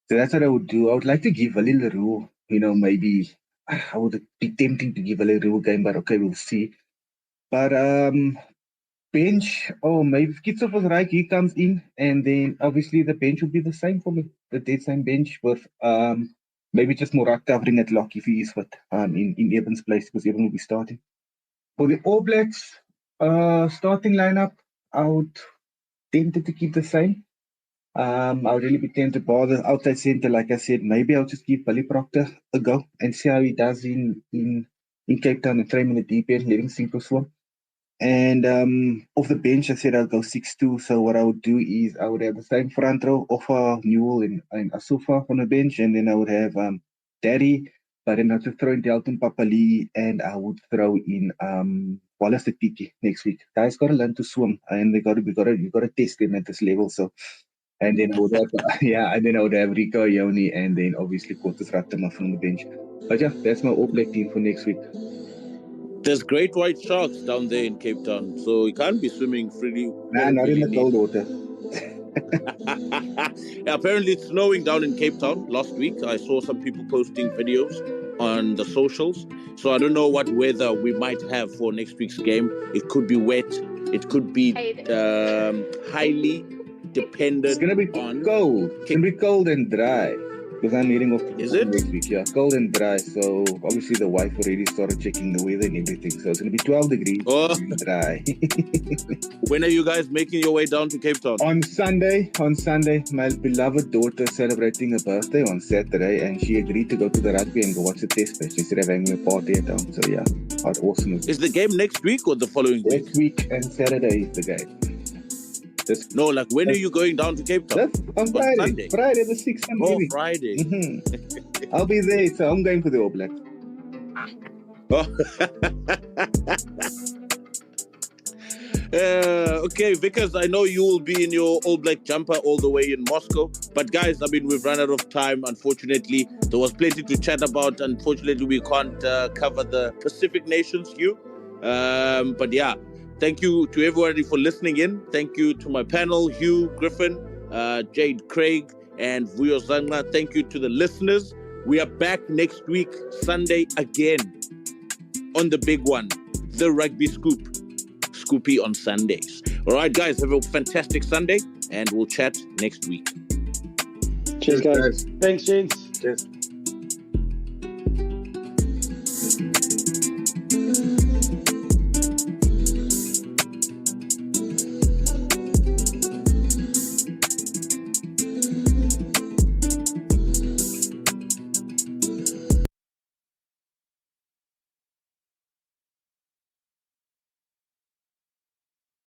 Speaker 4: So that's what I would do. I would like to give a little rule, maybe I would be tempting to give a little rule game, but okay, we'll see. But bench, maybe Kitsoff was right, he comes in, and then obviously the bench would be the same for me, the dead same bench with maybe just Murat covering at lock if he is fit in Evan's place, because Evan will be starting. For the All Blacks starting lineup, I would tempted to keep the same. I would really be tempted to bother outside centre, like I said. Maybe I'll just give Billy Proctor a go and see how he does in Cape Town and throw him in the deep end, let him sink or swim. And off the bench, I said I'll go 6-2. So what I would do is I would have the same front row, Offa, Newell, and Asufa on the bench, and then I would have Daddy, but then I'd throw in Delton Papali, and I would throw in Wallace the Tiki next week. Guys got to learn to swim, and you got to test them at this level. So, and then I would have Rico Ioni, and then obviously Cortes Ratama from the bench. But yeah, that's my All Black team for next week.
Speaker 1: There's great white sharks down there in Cape Town, so you can't be swimming freely.
Speaker 4: Nah, not in the cold water.
Speaker 1: Yeah, apparently it's snowing down in Cape Town last week. I saw some people posting videos on the socials. So I don't know what weather we might have for next week's game. It could be wet. It could be highly dependent.
Speaker 4: It's gonna be cold. It's gonna be cold and dry. Because I'm heading off to next week, yeah. Cold and dry. So obviously the wife already started checking the weather and everything. So it's gonna be 12 degrees and dry.
Speaker 1: When are you guys making your way down to Cape Town?
Speaker 4: On Sunday. My beloved daughter celebrating her birthday on Saturday, and she agreed to go to the rugby and go watch the test match instead of having a party at home. So yeah, how awesome is it?
Speaker 1: Is the game next week or the following week?
Speaker 4: Next week and Saturday is the game.
Speaker 1: No, like when are you going down to Cape Town?
Speaker 4: That's on Friday. Friday the 6th.
Speaker 1: Friday.
Speaker 4: Mm-hmm. I'll be there, so I'm going for the All Blacks.
Speaker 1: Okay, Vickers, I know you will be in your All Black jumper all the way in Moscow. But guys, we've run out of time, unfortunately. There was plenty to chat about. Unfortunately, we can't cover the Pacific nations, but yeah. Thank you to everybody for listening in. Thank you to my panel, Hugh, Griffin, Jade, Craig, and Vuyo Zanga. Thank you to the listeners. We are back next week, Sunday again, on the big one, the Rugby Scoop. Scoopy on Sundays. All right, guys, have a fantastic Sunday, and we'll chat next week.
Speaker 3: Cheers, guys.
Speaker 2: Thanks, James.
Speaker 4: Cheers.